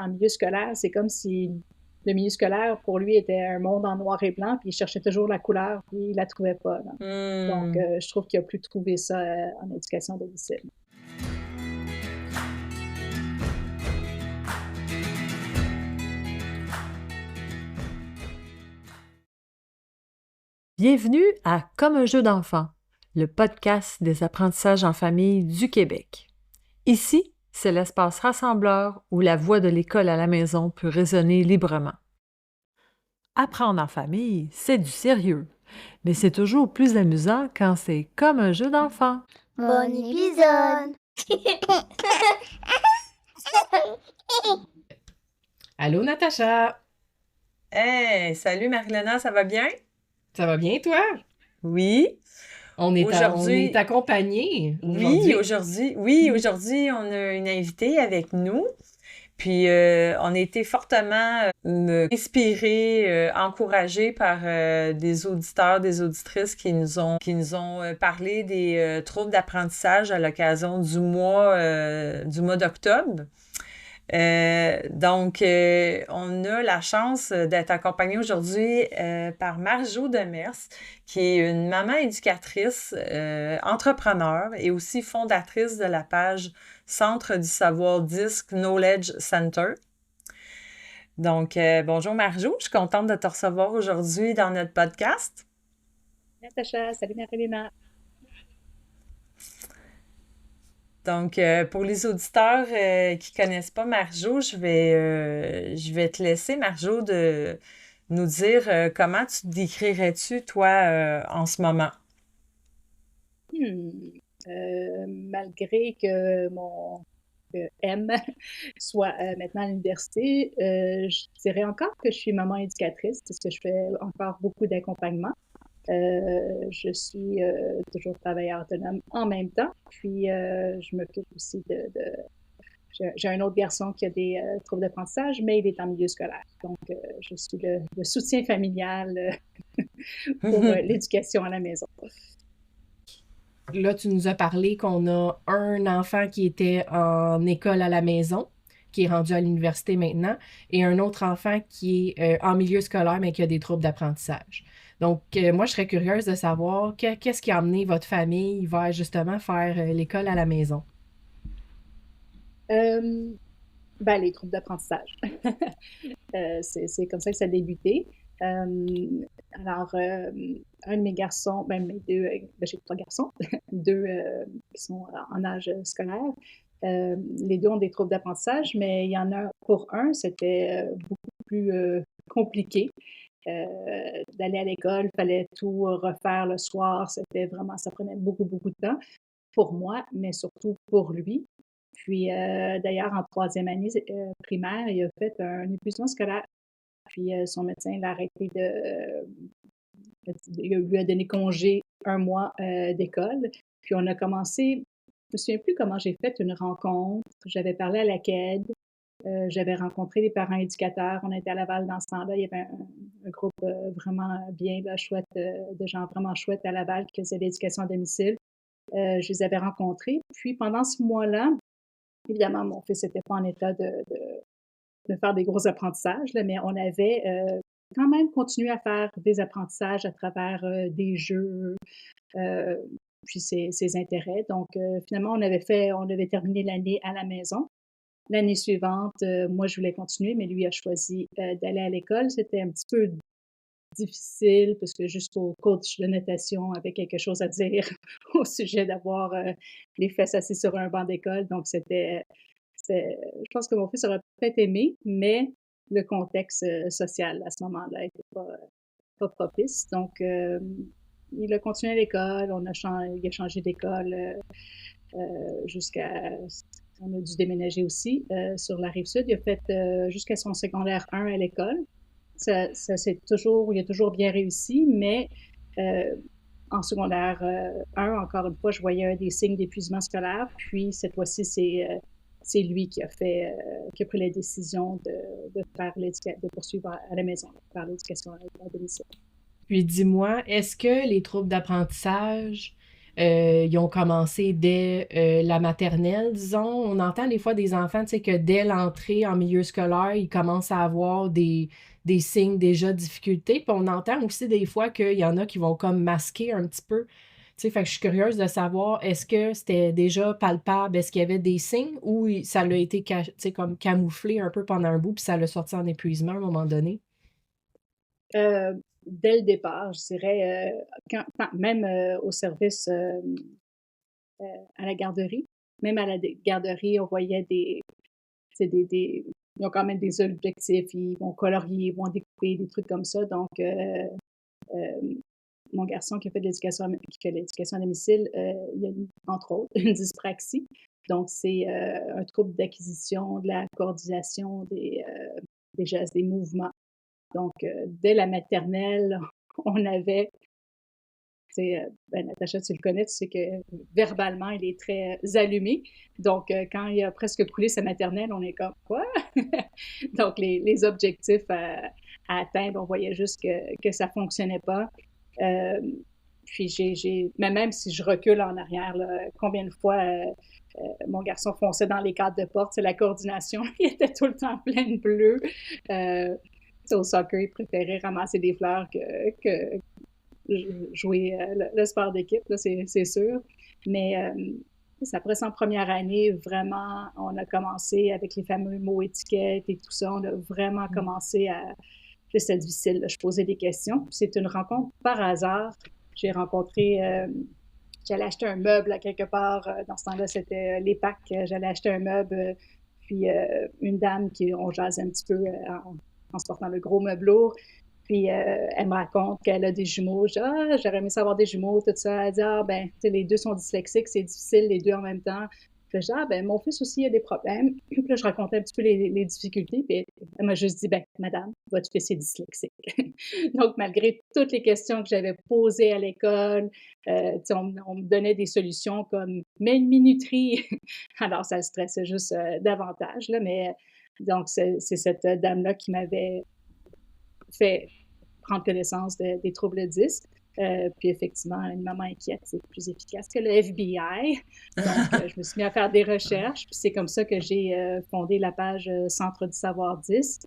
en milieu scolaire, c'est comme si le milieu scolaire, pour lui, était un monde en noir et blanc, puis il cherchait toujours la couleur, puis il la trouvait pas, là. Donc, Hmm. je trouve qu'il a plus trouvé ça en éducation à domicile. Bienvenue à Comme un jeu d'enfant, le podcast des apprentissages en famille du Québec. Ici, c'est l'espace rassembleur où la voix de l'école à la maison peut résonner librement. Apprendre en famille, c'est du sérieux, mais c'est toujours plus amusant quand c'est comme un jeu d'enfant. Bon épisode! Allô, Natacha! Hey, salut Marilena, ça va bien? Ça va bien, toi? Oui. On Aujourd'hui- est accompagnés Oui, aujourd'hui. aujourd'hui, on a une invitée avec nous. Puis, on a été fortement inspirés, encouragés par des auditeurs, des auditrices qui nous ont parlé des troubles d'apprentissage à l'occasion du mois d'octobre. Donc, on a la chance d'être accompagnée aujourd'hui par Marjo Demers, qui est une maman éducatrice, entrepreneur et aussi fondatrice de la page Centre du savoir DISC Knowledge Center. Donc, bonjour Marjo, je suis contente de te recevoir aujourd'hui dans notre podcast. Natacha, salut Marilena. Donc, pour les auditeurs qui connaissent pas Marjo, je vais te laisser, Marjo, de nous dire comment tu te décrirais-tu, toi, en ce moment? Malgré que mon M soit maintenant à l'université, je dirais encore que je suis maman éducatrice, parce que je fais encore beaucoup d'accompagnement. Je suis toujours travailleur autonome en même temps, puis je m'occupe aussi j'ai un autre garçon qui a des troubles d'apprentissage, mais il est en milieu scolaire. Donc, je suis le soutien familial pour l'éducation à la maison. Là, tu nous as parlé qu'on a un enfant qui était en école à la maison, qui est rendu à l'université maintenant, et un autre enfant qui est en milieu scolaire, mais qui a des troubles d'apprentissage. Donc, moi, je serais curieuse de savoir qu'est-ce qui a amené votre famille vers justement faire l'école à la maison. Les troubles d'apprentissage. C'est comme ça que ça a débuté. Alors, un de mes garçons, j'ai 3 garçons, 2 qui sont en âge scolaire. Les 2 ont des troubles d'apprentissage, mais il y en a pour un, c'était beaucoup plus compliqué. D'aller à l'école, il fallait tout refaire le soir. Ça prenait beaucoup, beaucoup de temps pour moi, mais surtout pour lui. Puis, d'ailleurs, en 3e année primaire, il a fait un épuisement scolaire. Puis, son médecin l'a arrêté il lui a donné congé 1 mois d'école. Puis, on a commencé, je me souviens plus comment j'ai fait une rencontre. J'avais parlé à la CAID. J'avais rencontré les parents éducateurs. On était à Laval dans ce temps-là. Il y avait un groupe vraiment bien, là, chouette, de gens vraiment chouettes à Laval qui faisaient l'éducation à domicile. Je les avais rencontrés. Puis, pendant ce mois-là, évidemment, mon fils n'était pas en état de faire des gros apprentissages, là, mais on avait quand même continué à faire des apprentissages à travers des jeux, euh, puis ses intérêts. Donc, finalement, on avait terminé l'année à la maison. L'année suivante, moi, je voulais continuer, mais lui a choisi d'aller à l'école. C'était un petit peu difficile parce que jusqu'au coach de natation avait quelque chose à dire au sujet d'avoir les fesses assises sur un banc d'école. Donc, je pense que mon fils aurait peut-être aimé, mais le contexte social à ce moment-là n'était pas propice. Donc, il a continué à l'école, il a changé d'école jusqu'à... On a dû déménager aussi sur la Rive-Sud. Il a fait jusqu'à son secondaire 1 à l'école. Il a toujours bien réussi, mais en secondaire 1, encore une fois, je voyais des signes d'épuisement scolaire. Puis, cette fois-ci, c'est lui qui a pris la décision de poursuivre à la maison, de faire l'éducation à domicile. Puis dis-moi, est-ce que les troubles d'apprentissage Ils ont commencé dès la maternelle, disons. On entend des fois des enfants, tu sais, que dès l'entrée en milieu scolaire, ils commencent à avoir des signes déjà de difficulté. Puis on entend aussi des fois qu'il y en a qui vont comme masquer un petit peu. Tu sais, fait que je suis curieuse de savoir, est-ce que c'était déjà palpable? Est-ce qu'il y avait des signes ou ça l'a été tu sais, comme camouflé un peu pendant un bout puis ça l'a sorti en épuisement à un moment donné? Dès le départ, je dirais, même au service à la garderie, même à la garderie, on voyait ils ont quand même des objectifs, ils vont colorier, ils vont découper, des trucs comme ça. Donc, mon garçon qui fait l'éducation à domicile, il a entre autres une dyspraxie. Donc, c'est un trouble d'acquisition, de la coordination des gestes, des mouvements. Donc, dès la maternelle, on avait, Natacha, tu le connais, tu sais que verbalement, il est très allumé. Donc, quand il a presque coulé sa maternelle, on est comme, quoi? Donc, les objectifs à atteindre, on voyait juste que ça fonctionnait pas. Puis, mais même si je recule en arrière, là, combien de fois mon garçon fonçait dans les cadres de porte, c'est la coordination, il était tout le temps plein de bleu. Au soccer, il préférait ramasser des fleurs que jouer le sport d'équipe, là, c'est sûr. Mais après son première année, vraiment, on a commencé avec les fameux mots étiquettes et tout ça. On a vraiment commencé à... C'était difficile, là. Je posais des questions. C'est une rencontre par hasard. J'ai rencontré... j'allais acheter un meuble à quelque part. Dans ce temps-là, c'était les Pâques. J'allais acheter un meuble. Puis une dame on jasait un petit peu en se portant le gros meuble lourd. Puis elle me raconte qu'elle a des jumeaux. Je dis, j'aurais aimé savoir des jumeaux, tout ça. Elle dit, ben, tu sais, les deux sont dyslexiques, c'est difficile, les deux en même temps. Puis je dis, ben, mon fils aussi a des problèmes. Puis là, je racontais un petit peu les difficultés. Puis elle m'a juste dit, ben, madame, votre fils est dyslexique. Donc, malgré toutes les questions que j'avais posées à l'école, on me donnait des solutions comme, mais une minuterie. Alors, ça le stressait juste davantage, là. Mais donc, c'est cette dame-là qui m'avait fait prendre connaissance des troubles 10. Puis effectivement, une maman inquiète, c'est plus efficace que le FBI. Donc, je me suis mis à faire des recherches. Puis c'est comme ça que j'ai fondé la page Centre du savoir 10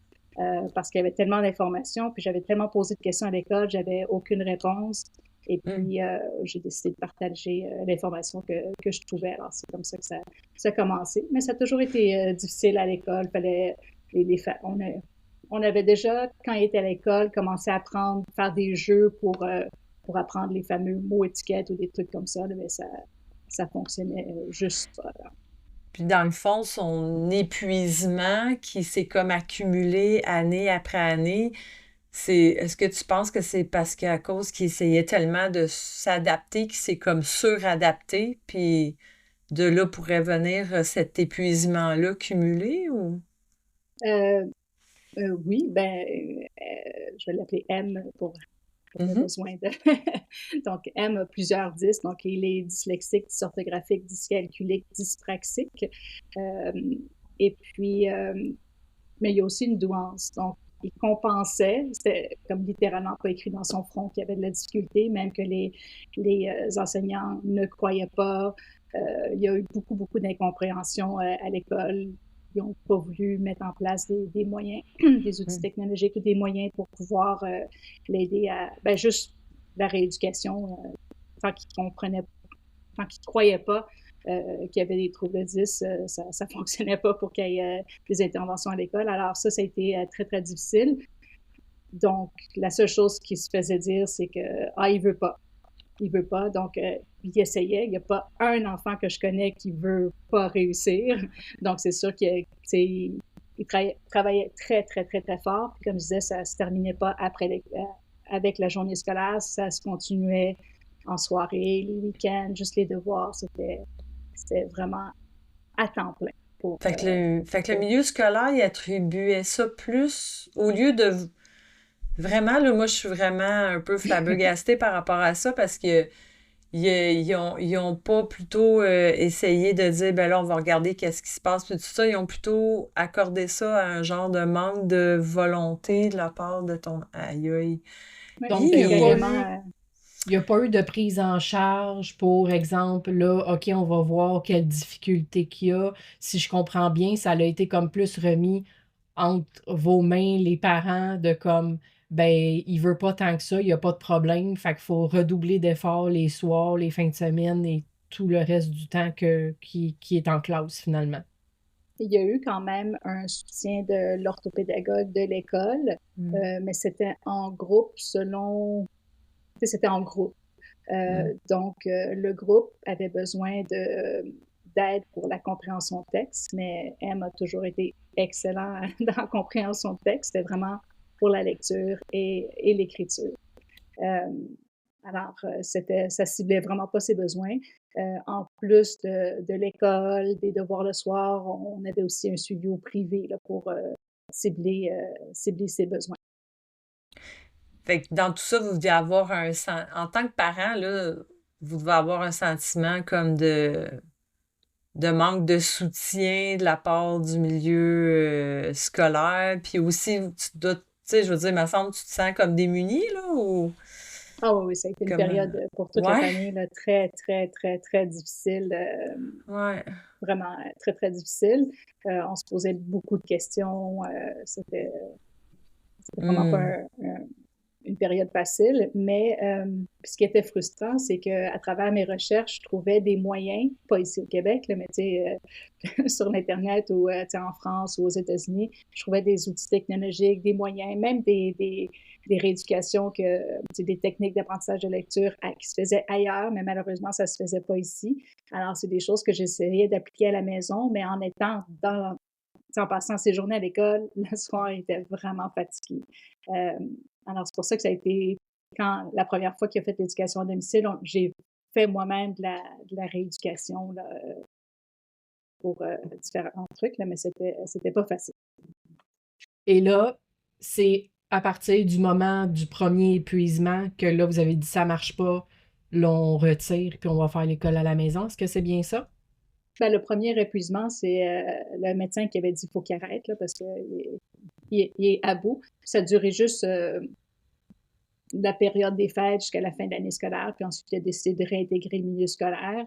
parce qu'il y avait tellement d'informations. Puis j'avais tellement posé de questions à l'école, j'avais aucune réponse. Et puis, j'ai décidé de partager l'information que je trouvais. Alors, c'est comme ça que ça a commencé. Mais ça a toujours été difficile à l'école. Fallait on avait déjà, quand il était à l'école, commencé à faire des jeux pour apprendre les fameux mots étiquettes ou des trucs comme ça, là, mais ça fonctionnait juste pas, là. Puis dans le fond, son épuisement qui s'est comme accumulé année après année, est-ce que tu penses que c'est parce qu'à cause qu'il essayait tellement de s'adapter qu'il s'est comme suradapté, puis de là pourrait venir cet épuisement-là cumulé ou? Oui, je vais l'appeler M pour le besoin de... Donc, M a plusieurs 10. Donc, il est dyslexique, dysorthographique, dyscalculique, dyspraxique. Et puis, mais il y a aussi une douance. Donc, il compensait, c'était comme littéralement pas écrit dans son front qu'il y avait de la difficulté, même que les enseignants ne croyaient pas. Il y a eu beaucoup, beaucoup d'incompréhension à l'école. Ils n'ont pas voulu mettre en place des moyens, des outils technologiques ou des moyens pour pouvoir l'aider à juste la rééducation tant qu'ils comprenaient, tant qu'ils ne croyaient pas qu'il y avait des troubles 10, ça ne fonctionnait pas pour qu'il y ait des interventions à l'école. Alors ça a été très, très difficile. Donc, la seule chose qui se faisait dire, c'est que il veut pas. Il veut pas, donc il essayait. Il n'y a pas un enfant que je connais qui veut pas réussir. Donc, c'est sûr qu'il travaillait très, très, très, très fort. Puis, comme je disais, ça ne se terminait pas avec la journée scolaire. Ça se continuait en soirée, les week-ends, juste les devoirs. C'était vraiment à temps plein. Fait que le milieu scolaire, il attribuait ça plus au lieu de... Vraiment, là, moi, je suis vraiment un peu flabbergastée par rapport à ça parce que ils ont pas plutôt essayé de dire, ben là, on va regarder qu'est-ce qui se passe, puis tout ça. Ils ont plutôt accordé ça à un genre de manque de volonté de la part de ton... Aïe, aïe. Donc, il y a Il n'y a pas eu de prise en charge pour exemple, là, OK, on va voir quelles difficultés qu'il y a. Si je comprends bien, ça a été comme plus remis entre vos mains, les parents, de comme, ben, il veut pas tant que ça, il n'y a pas de problème, fait qu'il faut redoubler d'efforts les soirs, les fins de semaine et tout le reste du temps qui est en classe finalement. Il y a eu quand même un soutien de l'orthopédagogue de l'école, mais c'était en groupe c'était en groupe. Donc, le groupe avait besoin d'aide pour la compréhension de texte, mais M a toujours été excellent dans la compréhension de texte. C'était vraiment pour la lecture et l'écriture. Alors, ça ciblait vraiment pas ses besoins. En plus de l'école, des devoirs le soir, on avait aussi un suivi au privé là, pour cibler ses besoins. Fait que dans tout ça, vous devez avoir en tant que parent, là, vous devez avoir un sentiment comme de manque de soutien de la part du milieu scolaire. Puis aussi, tu dois, tu sais, je veux dire, il me semble que tu te sens comme démuni, là, ou Ah oui, ça a été une période pour toute la famille là, très, très, très, très difficile. Vraiment très, très difficile. On se posait beaucoup de questions. C'était vraiment pas une période facile, mais ce qui était frustrant, c'est qu'à travers mes recherches, je trouvais des moyens, pas ici au Québec, là, mais sur l'Internet ou en France ou aux États-Unis, je trouvais des outils technologiques, des moyens, même des rééducations, des techniques d'apprentissage de lecture qui se faisaient ailleurs, mais malheureusement, ça se faisait pas ici. Alors, c'est des choses que j'essayais d'appliquer à la maison, mais en étant en passant ses journées à l'école, le soir, il était vraiment fatigué. Alors, c'est pour ça que ça a été, quand la première fois qu'il a fait l'éducation à domicile, j'ai fait moi-même de la rééducation là, pour différents trucs, là, mais c'était pas facile. Et là, c'est à partir du moment du premier épuisement que là, vous avez dit ça marche pas, là, on retire puis on va faire l'école à la maison. Est-ce que c'est bien ça? Ben, le premier épuisement, c'est le médecin qui avait dit qu'il faut qu'il arrête là, parce qu'il est à bout. Ça a duré juste la période des fêtes jusqu'à la fin de l'année scolaire, puis ensuite il a décidé de réintégrer le milieu scolaire.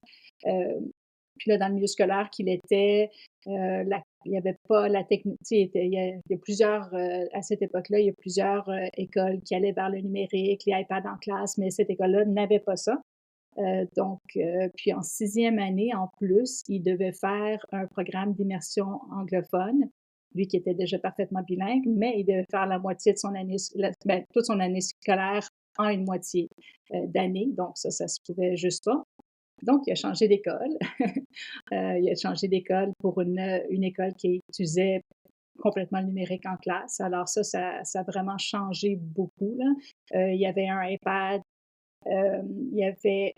Puis là, dans le milieu scolaire qu'il était, il n'y avait pas la technique. Il y a plusieurs, à cette époque-là, il y a plusieurs écoles qui allaient vers le numérique, les iPads en classe, mais cette école-là n'avait pas ça. Donc, puis en 6e année, en plus, il devait faire un programme d'immersion anglophone, lui qui était déjà parfaitement bilingue, mais il devait faire la moitié de son année, toute son année scolaire en une moitié d'année. Donc, ça se pouvait juste pas. Donc, il a changé d'école. Il a changé d'école pour une école qui utilisait complètement le numérique en classe. Alors ça a vraiment changé beaucoup, là. Il y avait un iPad. Il y avait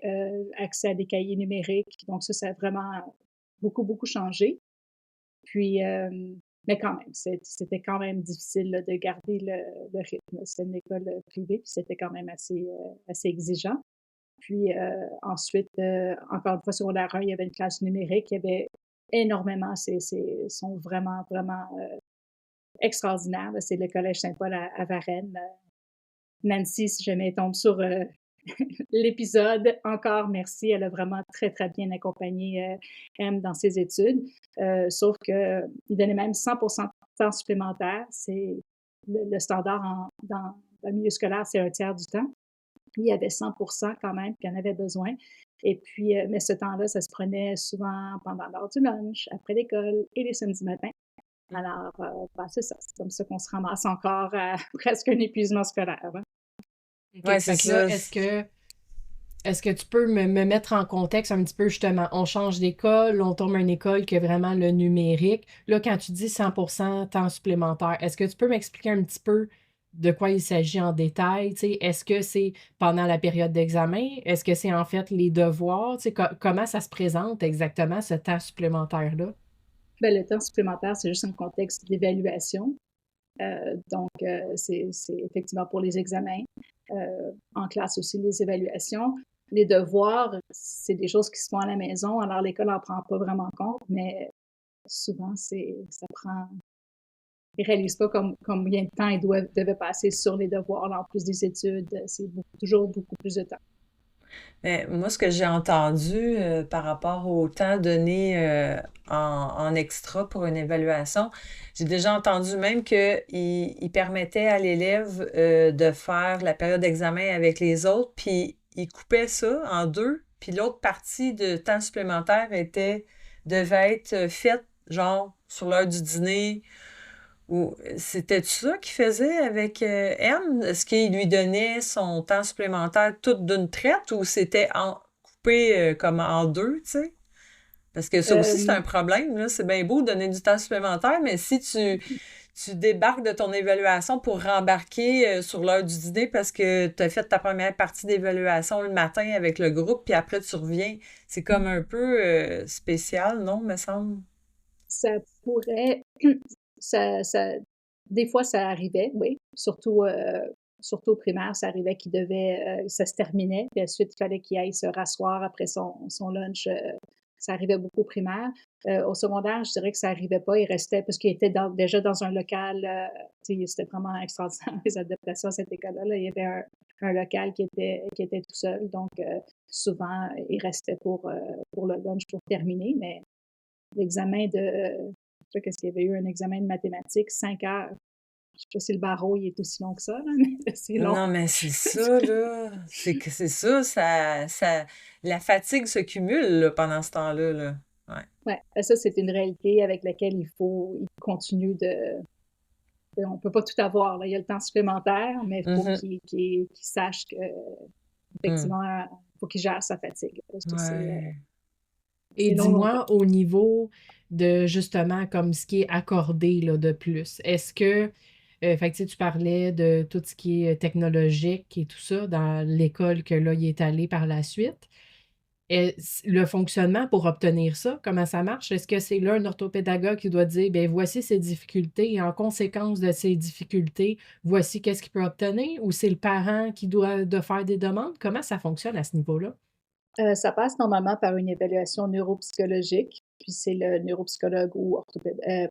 accès à des cahiers numériques. Donc ça a vraiment beaucoup, beaucoup changé. Puis, mais quand même, c'était quand même difficile là, de garder le rythme. C'était une école privée, puis c'était quand même assez exigeant. Puis ensuite, encore une fois, secondaire 1, il y avait une classe numérique. Il y avait énormément, sont vraiment, vraiment extraordinaires. Là. C'est le Collège Saint-Paul à Varennes. Nancy, si jamais elle tombe sur l'épisode, encore merci. Elle a vraiment très, très bien accompagné M dans ses études. Sauf qu'il donnait même 100% de temps supplémentaire. C'est le standard dans le milieu scolaire, c'est un tiers du temps. Lui, il y avait 100% quand même, puis il en avait besoin. Et puis, mais ce temps-là, ça se prenait souvent pendant l'heure du lunch, après l'école et les samedis matins. Alors, c'est ça. C'est comme ça qu'on se ramasse encore à presque un épuisement scolaire. Hein? Ouais, c'est ça. Est-ce que tu peux me mettre en contexte un petit peu, justement, on change d'école, on tombe à une école qui est vraiment le numérique. Là, quand tu dis 100% temps supplémentaire, est-ce que tu peux m'expliquer un petit peu de quoi il s'agit en détail? T'sais, est-ce que c'est pendant la période d'examen? Est-ce que c'est en fait les devoirs? Comment ça se présente exactement, ce temps supplémentaire-là? Bien, le temps supplémentaire, c'est juste un contexte d'évaluation. Donc, c'est effectivement pour les examens. En classe aussi, les évaluations. Les devoirs, c'est des choses qui se font à la maison, alors l'école n'en prend pas vraiment compte, mais souvent, ça prend... Ils ne réalisent pas combien de temps ils devaient passer sur les devoirs, là, en plus des études. C'est toujours beaucoup plus de temps. Mais moi, ce que j'ai entendu par rapport au temps donné en extra pour une évaluation, j'ai déjà entendu même qu'il il permettait à l'élève de faire la période d'examen avec les autres, puis il coupait ça en deux, puis l'autre partie de temps supplémentaire devait être faite, genre, sur l'heure du dîner. Ou c'était ça qu'il faisait avec M? Est-ce qu'il lui donnait son temps supplémentaire tout d'une traite ou c'était coupé comme en deux, tu sais? Parce que ça aussi, c'est Euh, un problème, là. C'est bien beau de donner du temps supplémentaire, mais si tu débarques de ton évaluation pour rembarquer sur l'heure du dîner parce que tu as fait ta première partie d'évaluation le matin avec le groupe, puis après tu reviens, c'est comme un peu spécial, non, me semble? Ça pourrait, ça, des fois, ça arrivait, oui. Surtout au primaire, ça arrivait ça se terminait, puis ensuite, il fallait qu'il aille se rasseoir après son lunch. Ça arrivait beaucoup au primaire. Au secondaire, je dirais que ça arrivait pas. Il restait, parce qu'il était déjà dans un local, tu sais, c'était vraiment extraordinaire, les adaptations à cette école-là. Là. Il y avait un local qui était tout seul. Donc, souvent, il restait pour le lunch pour terminer, mais l'examen je sais qu'est-ce qu'il y avait eu un examen de mathématiques, 5 heures. Je sais pas si le barreau il est aussi long que ça, là, mais c'est long. Non, mais c'est ça, là. C'est que c'est la fatigue se cumule, là, pendant ce temps-là, là. Ouais. Ouais, ça, c'est une réalité avec laquelle il continue on peut pas tout avoir, là. Il y a le temps supplémentaire, mais il faut Mhm. qu'il sache que, Mm. effectivement, il faut qu'il gère sa fatigue, parce que Ouais. Et c'est long, longtemps. dis-moi, au niveau de justement comme ce qui est accordé là, de plus, est-ce que, fait que, tu sais, tu parlais de tout ce qui est technologique et tout ça dans l'école que là, il est allé par la suite. Le fonctionnement pour obtenir ça, comment ça marche? Est-ce que c'est là un orthopédagogue qui doit dire, ben voici ses difficultés et en conséquence de ces difficultés, voici qu'est-ce qu'il peut obtenir? Ou c'est le parent qui doit de faire des demandes? Comment ça fonctionne à ce niveau-là? Ça passe normalement par une évaluation neuropsychologique, puis c'est le neuropsychologue ou pas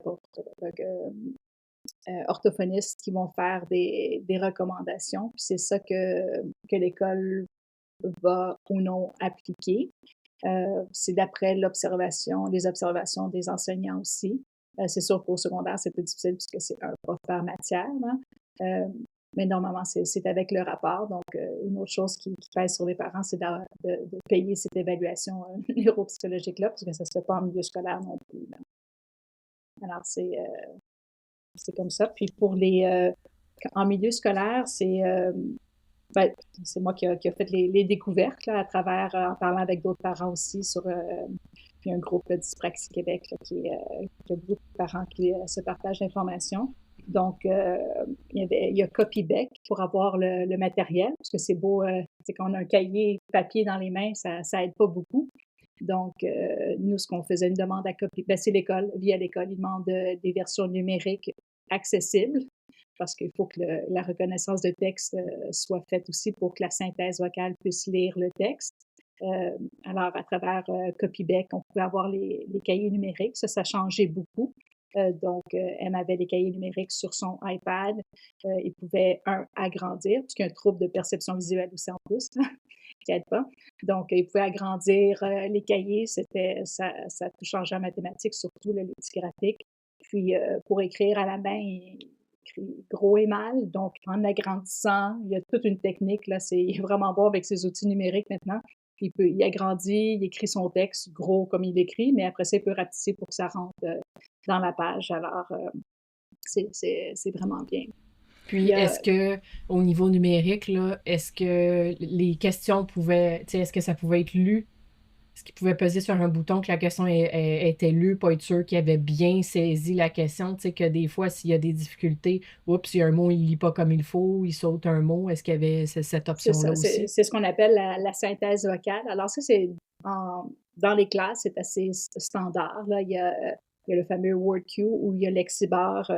orthopédagogue, orthophonistes qui vont faire des recommandations. Puis c'est ça que l'école va ou non appliquer. C'est d'après les observations des enseignants aussi. C'est sûr qu'au secondaire, c'est plus difficile puisque c'est un prof par matière. Là. Euh, mais normalement, c'est avec le rapport. Donc, une autre chose qui pèse sur les parents, c'est de payer cette évaluation neuropsychologique-là, parce que ça ne se fait pas en milieu scolaire non plus. Là. Alors, c'est comme ça. Puis en milieu scolaire, ben, c'est moi qui a fait les découvertes là, à travers, en parlant avec d'autres parents aussi puis un groupe Dyspraxie Québec là, qui a beaucoup de parents qui se partagent l'information. Donc, il y a Copybec pour avoir le matériel, parce que c'est beau, c'est quand on a un cahier papier dans les mains, ça aide pas beaucoup. Donc, nous, ce qu'on faisait, une demande à Copybec, ben, c'est l'école, via l'école, ils demandent des versions numériques accessibles parce qu'il faut que la reconnaissance de texte soit faite aussi pour que la synthèse vocale puisse lire le texte. Alors, à travers Copybec, on pouvait avoir les cahiers numériques. Ça changeait beaucoup. Donc, elle avait des cahiers numériques sur son iPad. Il pouvait, agrandir, puisqu'il y a un trouble de perception visuelle aussi en plus, qui n'aide pas. Donc, il pouvait agrandir les cahiers. Ça tout changeait en mathématiques, surtout le petit graphique. Puis, pour écrire à la main, il écrit gros et mal. Donc, en agrandissant, il y a toute une technique. Là, il est vraiment bon avec ses outils numériques maintenant. Il agrandit, il écrit son texte gros comme il écrit, mais après ça, il peut rapetisser pour que ça rentre dans la page. Alors, c'est vraiment bien. Puis, est-ce que au niveau numérique, là, est-ce que les questions pouvaient, tu sais, est-ce que ça pouvait être lu? Est-ce qu'il pouvait peser sur un bouton que la question était lue, pas être sûr qu'il avait bien saisi la question? Tu sais, que des fois, s'il y a des difficultés, oups, il y a un mot, il lit pas comme il faut, il saute un mot. Est-ce qu'il y avait cette C'est option-là ça, aussi? c'est ce qu'on appelle la synthèse vocale. Alors ça, dans les classes, c'est assez standard. Là. Il y a le fameux WordQ ou il y a Lexibar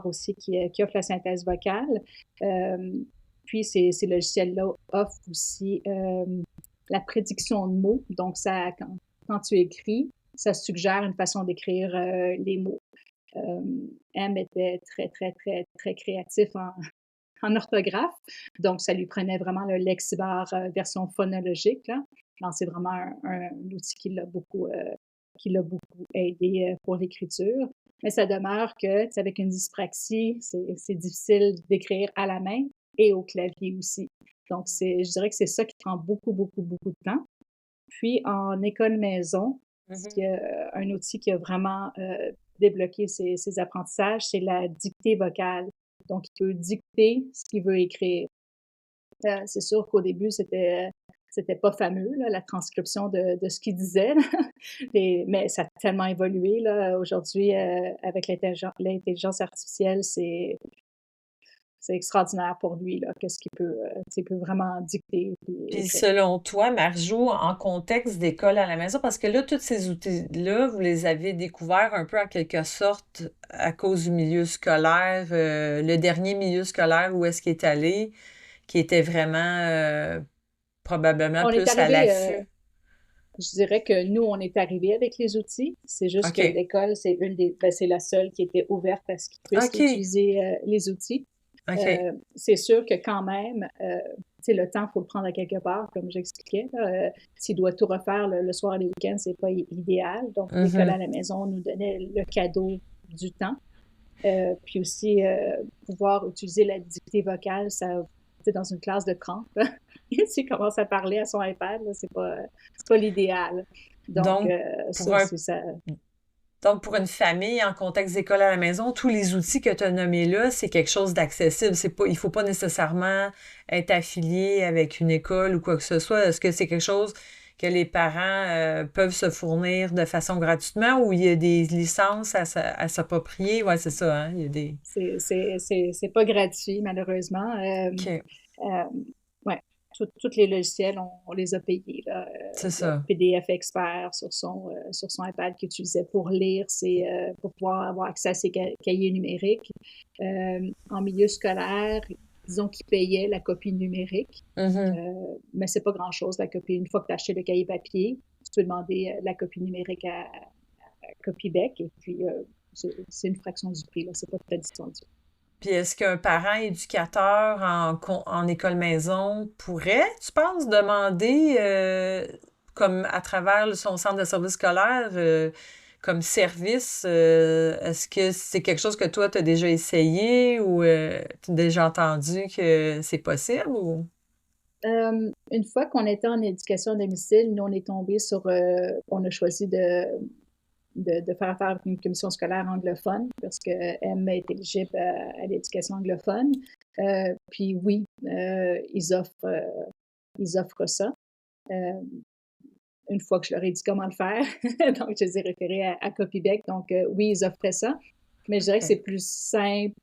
aussi qui offre la synthèse vocale. Puis ces logiciels-là offrent aussi la prédiction de mots. Donc, quand tu écris, ça suggère une façon d'écrire les mots. M était très, très, très, très créatif en orthographe. Donc, ça lui prenait vraiment le Lexibar version phonologique, là. Donc, c'est vraiment un outil qui l'a beaucoup aidé pour l'écriture. Mais ça demeure que, tu sais, avec une dyspraxie, c'est difficile d'écrire à la main et au clavier aussi. Donc, je dirais que c'est ça qui prend beaucoup, beaucoup, beaucoup de temps. Puis, en école maison, un outil qui a vraiment débloqué ses apprentissages, c'est la dictée vocale. Donc, il peut dicter ce qu'il veut écrire. C'est sûr qu'au début, c'était pas fameux, là, la transcription de ce qu'il disait. Mais ça a tellement évolué, là. Aujourd'hui, avec l'intelligence artificielle, c'est extraordinaire pour lui, là, qu'est-ce qu'il peut, il peut vraiment dicter. Puis écrire. selon toi, Marjo, en contexte d'école à la maison, parce que là, tous ces outils-là, vous les avez découverts un peu en quelque sorte à cause du milieu scolaire, le dernier milieu scolaire où est-ce qu'il est allé, qui était vraiment probablement On est plus à arrivé, l'affût. je dirais que nous, on est arrivé avec les outils. C'est juste que OK. l'école, c'est la seule qui était ouverte à ce qu'ils puissent OK. utiliser les outils. OK. C'est sûr que quand même, le temps, il faut le prendre à quelque part, comme j'expliquais. S'il doit tout refaire le soir et les week-ends, c'est pas idéal. Donc, l'école à la maison nous donnait le cadeau du temps. Puis aussi, pouvoir utiliser la dictée vocale, ça, dans une classe de 30, s'il commence à parler à son iPad, là, c'est pas l'idéal. Donc, Donc, pour une famille en contexte d'école à la maison, tous les outils que tu as nommés là, c'est quelque chose d'accessible. Il ne faut pas nécessairement être affilié avec une école ou quoi que ce soit. Est-ce que c'est quelque chose que les parents peuvent se fournir de façon gratuitement ou il y a des licences à s'approprier? Oui, c'est ça, hein? Il y a des... C'est pas gratuit, malheureusement. OK. Ouais. Tous les logiciels, on les a payés, là. C'est ça. PDF Expert sur son iPad qu'il utilisait pour lire, pour pouvoir avoir accès à ses cahiers numériques. En milieu scolaire, disons qu'il payait la copie numérique, mais c'est pas grand-chose, la copie. Une fois que tu as acheté le cahier papier, tu peux demander la copie numérique à Copybec, et puis c'est une fraction du prix, là, c'est pas très dispendieux. Puis est-ce qu'un parent éducateur en école maison pourrait, tu penses, demander, comme à travers son centre de service scolaire, comme service, est-ce que c'est quelque chose que toi, tu as déjà essayé ou tu as déjà entendu que c'est possible ou? Une fois qu'on était en éducation à domicile, nous, on est tombé on a choisi de faire affaire avec une commission scolaire anglophone parce qu'elle est éligible à l'éducation anglophone. Puis oui, ils offrent ça. Une fois que je leur ai dit comment le faire, donc je les ai référés à Copybec. Donc oui, ils offraient ça. Mais je dirais que c'est plus simple.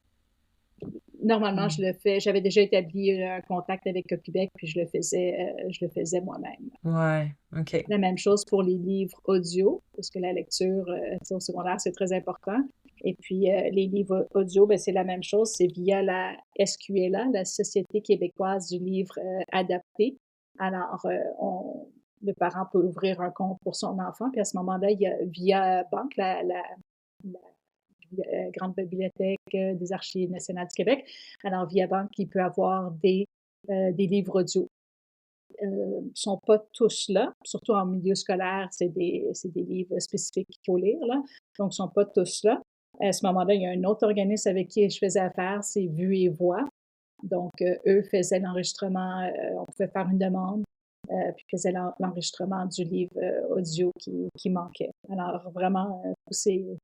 Normalement, je le fais. J'avais déjà établi un contact avec Copybec, puis je le faisais moi-même. Ouais, OK. La même chose pour les livres audio, parce que la lecture au secondaire, c'est très important. Et puis, les livres audio, ben, c'est la même chose. C'est via la SQLA, la Société québécoise du livre adapté. Alors, le parent peut ouvrir un compte pour son enfant, puis à ce moment-là, il y a via Banque, la Grande Bibliothèque des Archives nationales du Québec. Alors, via Banque, il peut avoir des livres audio. Sont pas tous là, surtout en milieu scolaire, c'est des livres spécifiques qu'il faut lire, là. Donc, ils sont pas tous là. À ce moment-là, il y a un autre organisme avec qui je faisais affaire, c'est Vue et Voix. Donc, eux faisaient l'enregistrement, on pouvait faire une demande, puis faisaient l'enregistrement du livre audio qui manquait. Alors, vraiment, il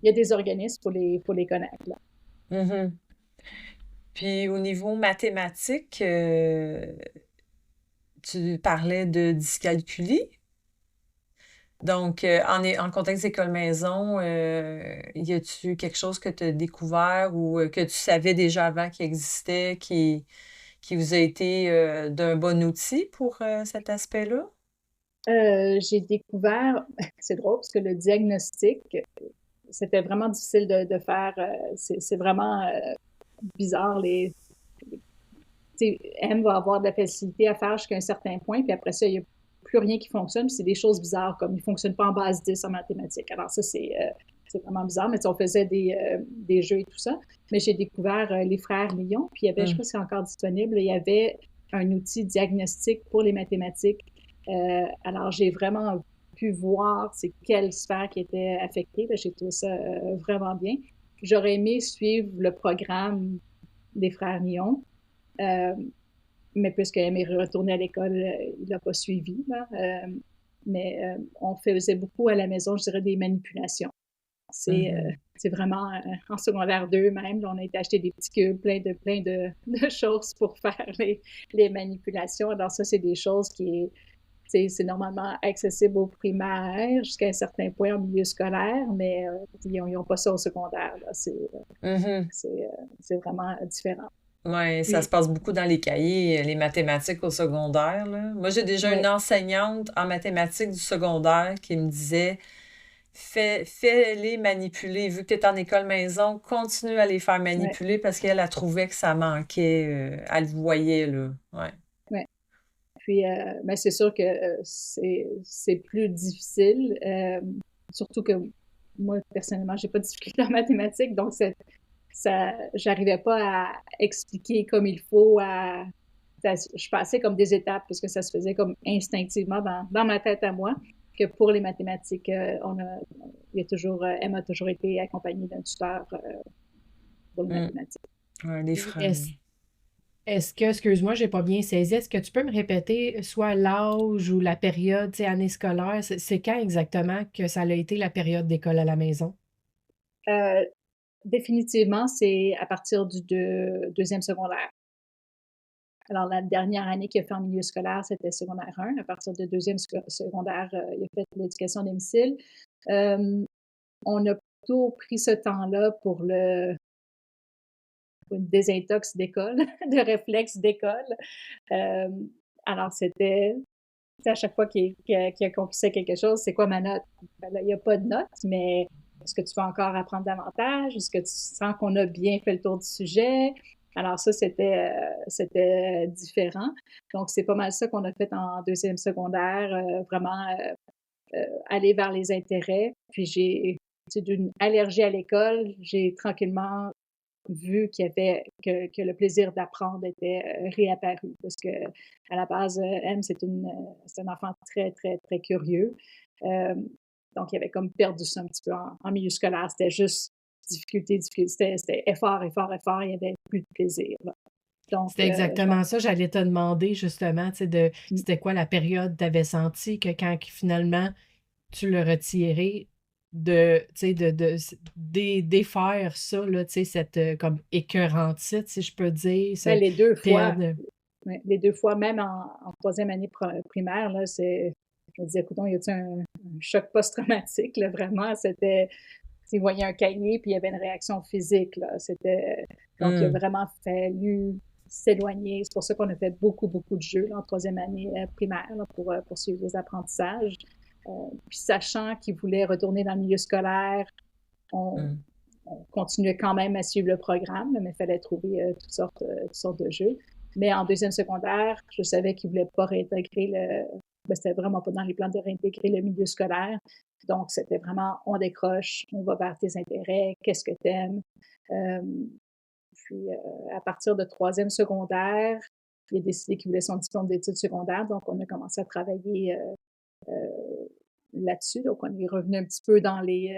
y a des organismes pour les connaître, là. Puis, au niveau mathématique, tu parlais de dyscalculie. Donc, en contexte d'école-maison, y a-tu quelque chose que tu as découvert ou que tu savais déjà avant qui existait, qui vous a été d'un bon outil pour cet aspect-là? J'ai découvert, c'est drôle parce que le diagnostic, c'était vraiment difficile de faire. C'est vraiment bizarre. M va avoir de la facilité à faire jusqu'à un certain point, puis après ça, il n'y a plus rien qui fonctionne. Puis c'est des choses bizarres, comme il ne fonctionne pas en base 10 en mathématiques. Alors ça, c'est c'est vraiment bizarre, mais on faisait des jeux et tout ça. Mais j'ai découvert les frères Lyon, puis il y avait, je sais pas si c'est encore disponible, il y avait un outil diagnostic pour les mathématiques. Alors, j'ai vraiment pu voir c'est quelle sphère qui était affectée. J'ai trouvé ça vraiment bien. J'aurais aimé suivre le programme des frères Lyon, mais puisque est retourné à l'école, il l'a pas suivi. Là. Mais on faisait beaucoup à la maison, je dirais, des manipulations. C'est vraiment en secondaire 2 même, là, on a été acheter des petits cubes, plein de choses pour faire les manipulations. Alors ça, c'est des choses qui c'est normalement accessible au primaire jusqu'à un certain point au milieu scolaire, mais ils n'ont pas ça au secondaire. Là. C'est vraiment différent. Oui, ça Puis, se passe beaucoup dans les cahiers, les mathématiques au secondaire, là. Moi, j'ai déjà une ouais, enseignante en mathématiques du secondaire qui me disait fais-les manipuler. Vu que tu es en école maison, continue à les faire ouais, manipuler parce qu'elle a trouvé que ça manquait. Elle le voyait, là. Ouais. ouais. Puis, mais c'est sûr que c'est plus difficile, surtout que moi, personnellement, j'ai pas de difficulté en mathématiques, donc j'arrivais pas à expliquer comme il faut, je passais comme des étapes parce que ça se faisait comme instinctivement dans ma tête à moi, que pour les mathématiques, Emma a toujours été accompagnée d'un tuteur pour les Mm. mathématiques. Ouais, les Puis frères. est-ce que, excuse-moi, j'ai pas bien saisi, est-ce que tu peux me répéter soit l'âge ou la période, tu sais, année scolaire, c'est quand exactement que ça a été la période d'école à la maison? Euh, Définitivement, c'est à partir du deuxième secondaire. Alors, la dernière année qu'il a fait en milieu scolaire, c'était secondaire 1. À partir de deuxième secondaire, il a fait l'éducation à domicile. On a plutôt pris ce temps-là pour une désintox d'école, de réflexe d'école. Euh, alors, c'était à chaque fois qu'il accomplissait quelque chose, c'est quoi ma note? Ben là, il n'y a pas de note, mais est-ce que tu veux encore apprendre davantage? Est-ce que tu sens qu'on a bien fait le tour du sujet? Alors ça, c'était différent. Donc, c'est pas mal ça qu'on a fait en deuxième secondaire, vraiment aller vers les intérêts. Puis d'une allergie à l'école, j'ai tranquillement vu que le plaisir d'apprendre était réapparu parce que à la base, M, c'est un enfant très, très, très curieux. Euh, donc, il avait comme perdu ça un petit peu en milieu scolaire. C'était juste difficulté. C'était effort, effort, effort. Il n'y avait plus de plaisir. Là. Donc, C'était je pense exactement ça, j'allais te demander justement, tu sais, c'était quoi la période tu avais senti que quand finalement tu l'as retiré, tu sais, défaire ça, là, tu sais, cette comme écœurantite, si je peux dire, ben, cette période. ouais, les deux fois, même en troisième année primaire, là, je me disais, écoute, y a-t-il un choc post-traumatique, là, vraiment, il voyait un cahier, puis il y avait une réaction physique, là, donc il a Mm. vraiment fallu s'éloigner, c'est pour ça qu'on a fait beaucoup, beaucoup de jeux, là, en troisième année primaire, là, pour poursuivre les apprentissages, puis sachant qu'il voulait retourner dans le milieu scolaire, on, Mm. on continuait quand même à suivre le programme, là, mais il fallait trouver toutes sortes de jeux. Mais en deuxième secondaire, je savais qu'il ne voulait pas réintégrer c'était vraiment pas dans les plans de réintégrer le milieu scolaire. Donc, c'était vraiment, on décroche, on va vers tes intérêts, qu'est-ce que t'aimes. Euh, Puis, à partir de troisième secondaire, il a décidé qu'il voulait son diplôme d'études secondaires. Donc, on a commencé à travailler là-dessus. Donc, on est revenu un petit peu dans les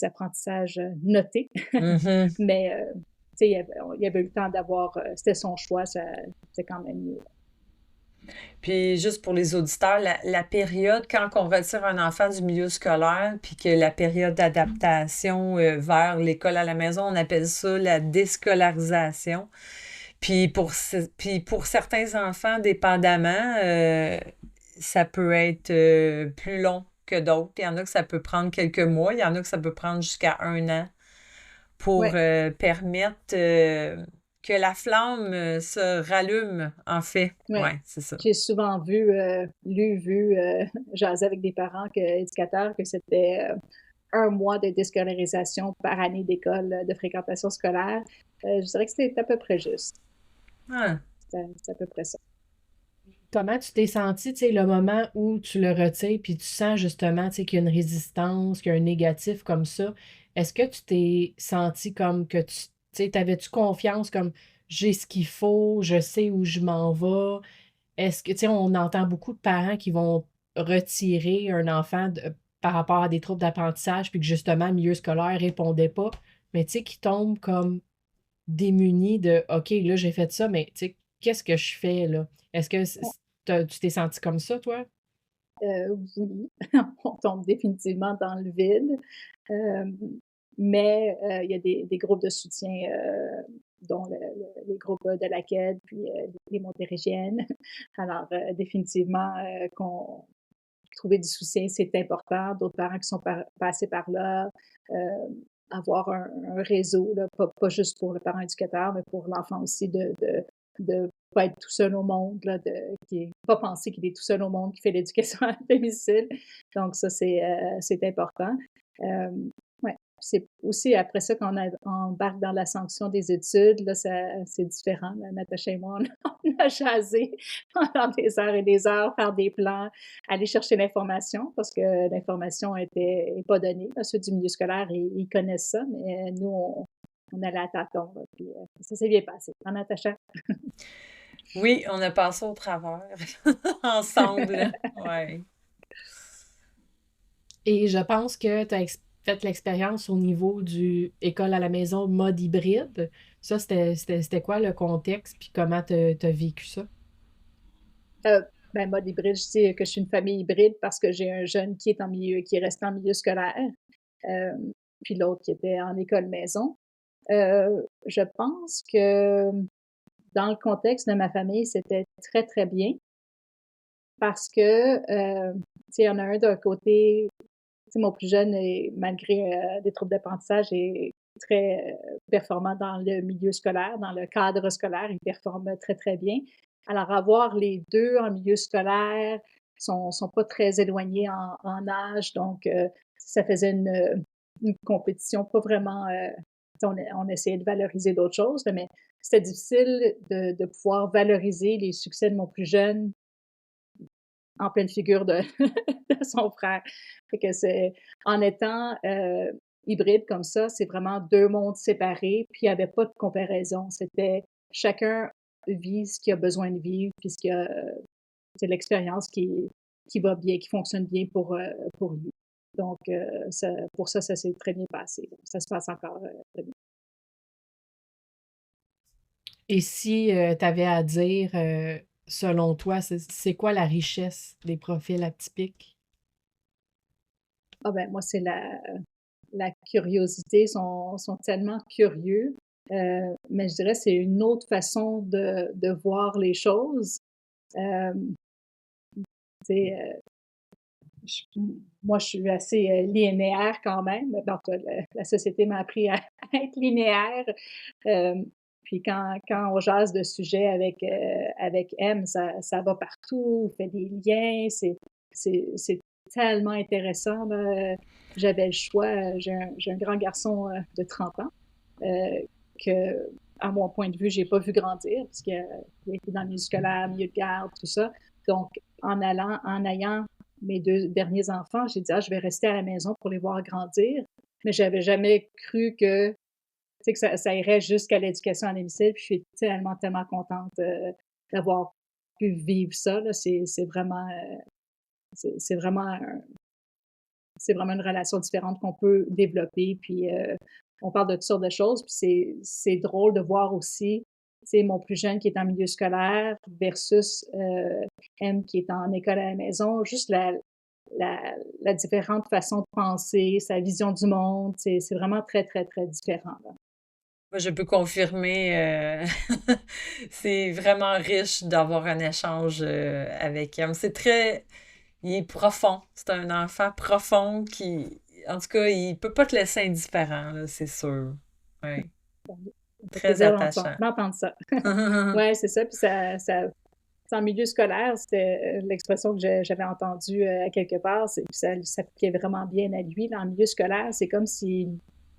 apprentissages notés. Mhm. Mais, tu sais, il y avait eu le temps d'avoir, c'était son choix, c'est quand même mieux. Puis juste pour les auditeurs, la période quand on retire un enfant du milieu scolaire, puis que la période d'adaptation vers l'école à la maison, on appelle ça la déscolarisation. Puis pour certains enfants, dépendamment, ça peut être plus long que d'autres. Il y en a que ça peut prendre quelques mois, il y en a que ça peut prendre jusqu'à 1 an pour Ouais, permettre que la flamme se rallume, en fait. ouais. Ouais, c'est ça. J'ai souvent vu, jaser avec des parents, éducateurs, que c'était 1 mois de déscolarisation par année d'école, de fréquentation scolaire. Je dirais que c'était à peu près juste. Ah. C'est à peu près ça. Comment tu t'es senti, tu sais, le moment où tu le retires, puis tu sens justement, tu sais, qu'il y a une résistance, qu'il y a un négatif comme ça. Est-ce que tu t'es senti comme que tu sais, t'avais-tu confiance comme j'ai ce qu'il faut, je sais où je m'en vais? Est-ce que, tu sais, on entend beaucoup de parents qui vont retirer un enfant par rapport à des troubles d'apprentissage, puis que justement, le milieu scolaire répondait pas, mais tu sais, qui tombent comme démunis de OK, là, j'ai fait ça, mais tu sais, qu'est-ce que je fais là? Est-ce que tu t'es senti comme ça, toi? Oui, on tombe définitivement dans le vide. Mais il y a des groupes de soutien, dont les groupes de la CAID, puis les Montérégiennes. Alors, définitivement, trouver du soutien, c'est important. D'autres parents qui sont passés par là, euh, avoir un réseau, là, pas juste pour le parent éducateur, mais pour l'enfant aussi, de pas être tout seul au monde, là, pas penser qu'il est tout seul au monde qui fait l'éducation à domicile. Donc ça, c'est important. Euh, ouais. C'est aussi après ça qu'on embarque dans la sanction des études, là, c'est différent. Là. Natacha et moi, on a jasé pendant des heures et des heures, faire des plans, aller chercher l'information, parce que l'information n'est pas donnée. Là. Ceux du milieu scolaire, ils connaissent ça, mais nous, on allait à tâtons. Là, puis, ça s'est bien passé. En Natacha? Oui, on a passé au travers ensemble. Ouais. Et je pense que tu as fait l'expérience au niveau du école à la maison mode hybride. Ça, c'était quoi le contexte, puis comment tu as vécu ça? Euh, ben, mode hybride, je dis que je suis une famille hybride parce que j'ai un jeune qui est resté en milieu scolaire, euh, puis l'autre qui était en école maison. Je pense que dans le contexte de ma famille, c'était très, très bien parce que, tu sais, il y en a un d'un côté, tu sais, mon plus jeune, malgré des troubles d'apprentissage, est très performant dans le milieu scolaire, dans le cadre scolaire, il performe très, très bien. Alors, avoir les deux en milieu scolaire, sont pas très éloignés en âge, donc ça faisait une compétition pas vraiment. On essayait de valoriser d'autres choses, mais c'était difficile de pouvoir valoriser les succès de mon plus jeune en pleine figure de, de son frère. Fait que en étant hybride comme ça, c'est vraiment deux mondes séparés, puis il n'y avait pas de comparaison. C'était chacun vit ce qu'il a besoin de vivre, puis c'est l'expérience qui va bien, qui fonctionne bien pour lui. Donc, pour ça s'est très bien passé. Donc, ça se passe encore très bien. Et si tu avais à dire, selon toi, c'est quoi la richesse des profils atypiques? Ah ben, moi, c'est la curiosité. Ils sont tellement curieux. Mais je dirais que c'est une autre façon de voir les choses. Euh, tu sais, je- moi, je suis assez linéaire quand même. Donc, la société m'a appris à être linéaire. Euh, puis quand on jase de sujets avec M, ça va partout, on fait des liens, c'est tellement intéressant. Là. J'avais le choix, j'ai un grand garçon de 30 ans que, à mon point de vue, j'ai pas vu grandir, parce qu'il a été dans le milieu scolaire, milieu de garde, tout ça. Donc, en ayant mes deux derniers enfants, j'ai dit, ah, je vais rester à la maison pour les voir grandir. Mais j'avais jamais cru que, tu sais, que ça irait jusqu'à l'éducation à domicile. Puis je suis tellement, tellement contente d'avoir pu vivre ça. Là. C'est vraiment, c'est vraiment une relation différente qu'on peut développer. Puis on parle de toutes sortes de choses. Puis c'est drôle de voir aussi, tu sais, mon plus jeune qui est en milieu scolaire versus M qui est en école à la maison. Juste la différente façon de penser, sa vision du monde, c'est vraiment très, très, très différent. Là. Moi, je peux confirmer, c'est vraiment riche d'avoir un échange avec elle. Il est profond. C'est un enfant profond qui, en tout cas, il peut pas te laisser indifférent, là, c'est sûr. Ouais. Ça fait Très plaisir attachant. d'entendre ça. Ouais, c'est ça. Puis en milieu scolaire, c'était l'expression que j'avais entendue à quelque part. Puis ça s'appliquait vraiment bien à lui. Là, en milieu scolaire, c'est comme si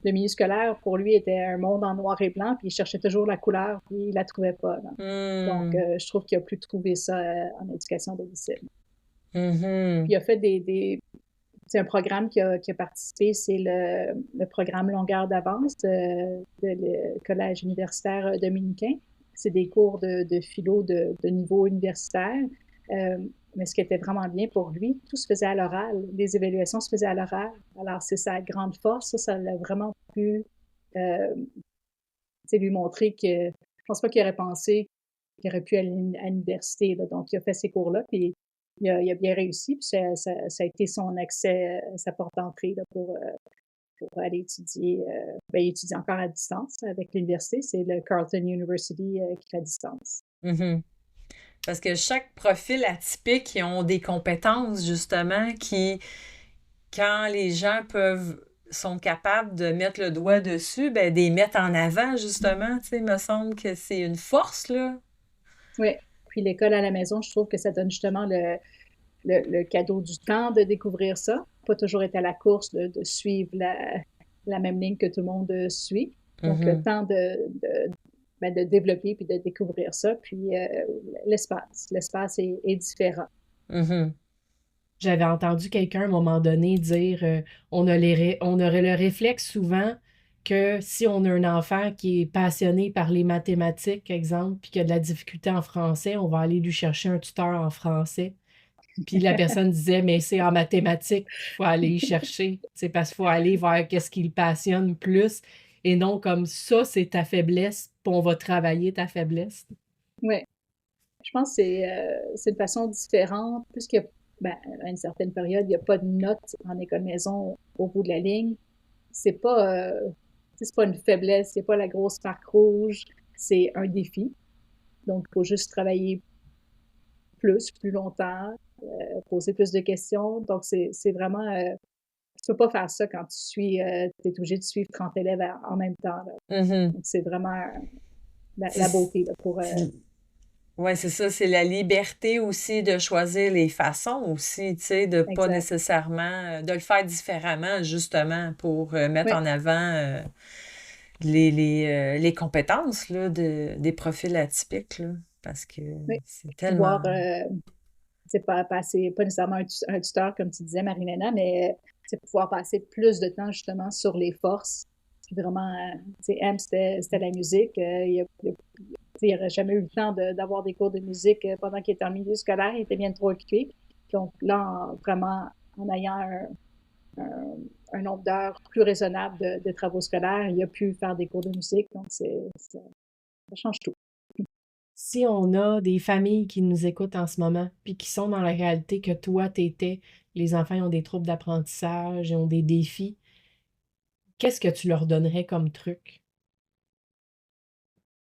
le milieu scolaire, pour lui, était un monde en noir et blanc, puis il cherchait toujours la couleur, puis il la trouvait pas. Donc, je trouve qu'il a pu trouver ça en éducation à domicile. Puis il a fait c'est un programme qui a participé, c'est le programme Longueur d'avance de le collège universitaire dominicain. C'est des cours de philo de niveau universitaire. Mais ce qui était vraiment bien pour lui, tout se faisait à l'oral. Les évaluations se faisaient à l'oral. Alors, c'est sa grande force. Ça l'a vraiment pu lui montrer que je pense pas qu'il aurait pensé qu'il aurait pu aller à l'université. Donc, il a fait ces cours-là, puis il a bien réussi. Puis ça a été son accès, sa porte d'entrée là, pour aller étudier. Il étudie encore à distance avec l'université. C'est le Carleton University qui fait à distance. Parce que chaque profil atypique, ils ont des compétences, justement, qui, quand les gens sont capables de mettre le doigt dessus, ben, des mettre en avant, justement, tu sais, il me semble que c'est une force, là. Oui. Puis l'école à la maison, je trouve que ça donne justement le cadeau du temps de découvrir ça. Pas toujours être à la course de suivre la même ligne que tout le monde suit. Donc, le temps de développer puis de découvrir ça. Puis l'espace est différent. J'avais entendu quelqu'un à un moment donné dire on aurait le réflexe souvent que si on a un enfant qui est passionné par les mathématiques, exemple, puis qui a de la difficulté en français, on va aller lui chercher un tuteur en français. Puis la personne disait, mais c'est en mathématiques qu'il faut aller y chercher. C'est parce qu'il faut aller vers qu'est-ce qui le passionne plus et non comme ça, c'est ta faiblesse, puis on va travailler ta faiblesse. Oui. Je pense que c'est une façon différente, puisqu'à une certaine période, il n'y a pas de notes en école maison au bout de la ligne. C'est pas une faiblesse, c'est pas la grosse marque rouge, c'est un défi. Donc, il faut juste travailler plus longtemps, poser plus de questions. Donc, c'est vraiment... tu peux pas faire ça quand tu es obligé de suivre 30 élèves en même temps. Donc, c'est vraiment la beauté là, pour... Oui, c'est ça, c'est la liberté aussi de choisir les façons aussi, tu sais, de pas nécessairement, de le faire différemment, justement, pour mettre en avant les compétences là, des profils atypiques, là, parce que c'est tellement... c'est pas nécessairement un tuteur, comme tu disais, Marie-Léna, mais c'est pouvoir passer plus de temps, justement, sur les forces. Puis vraiment, M, c'était la musique. Il n'aurait jamais eu le temps d'avoir des cours de musique pendant qu'il était en milieu scolaire. Il était bien trop occupé. Donc là, vraiment, en ayant un nombre d'heures plus raisonnable de travaux scolaires, il a pu faire des cours de musique. Donc, ça change tout. Si on a des familles qui nous écoutent en ce moment, puis qui sont dans la réalité que toi, t'étais, les enfants ont des troubles d'apprentissage, ils ont des défis, qu'est-ce que tu leur donnerais comme truc?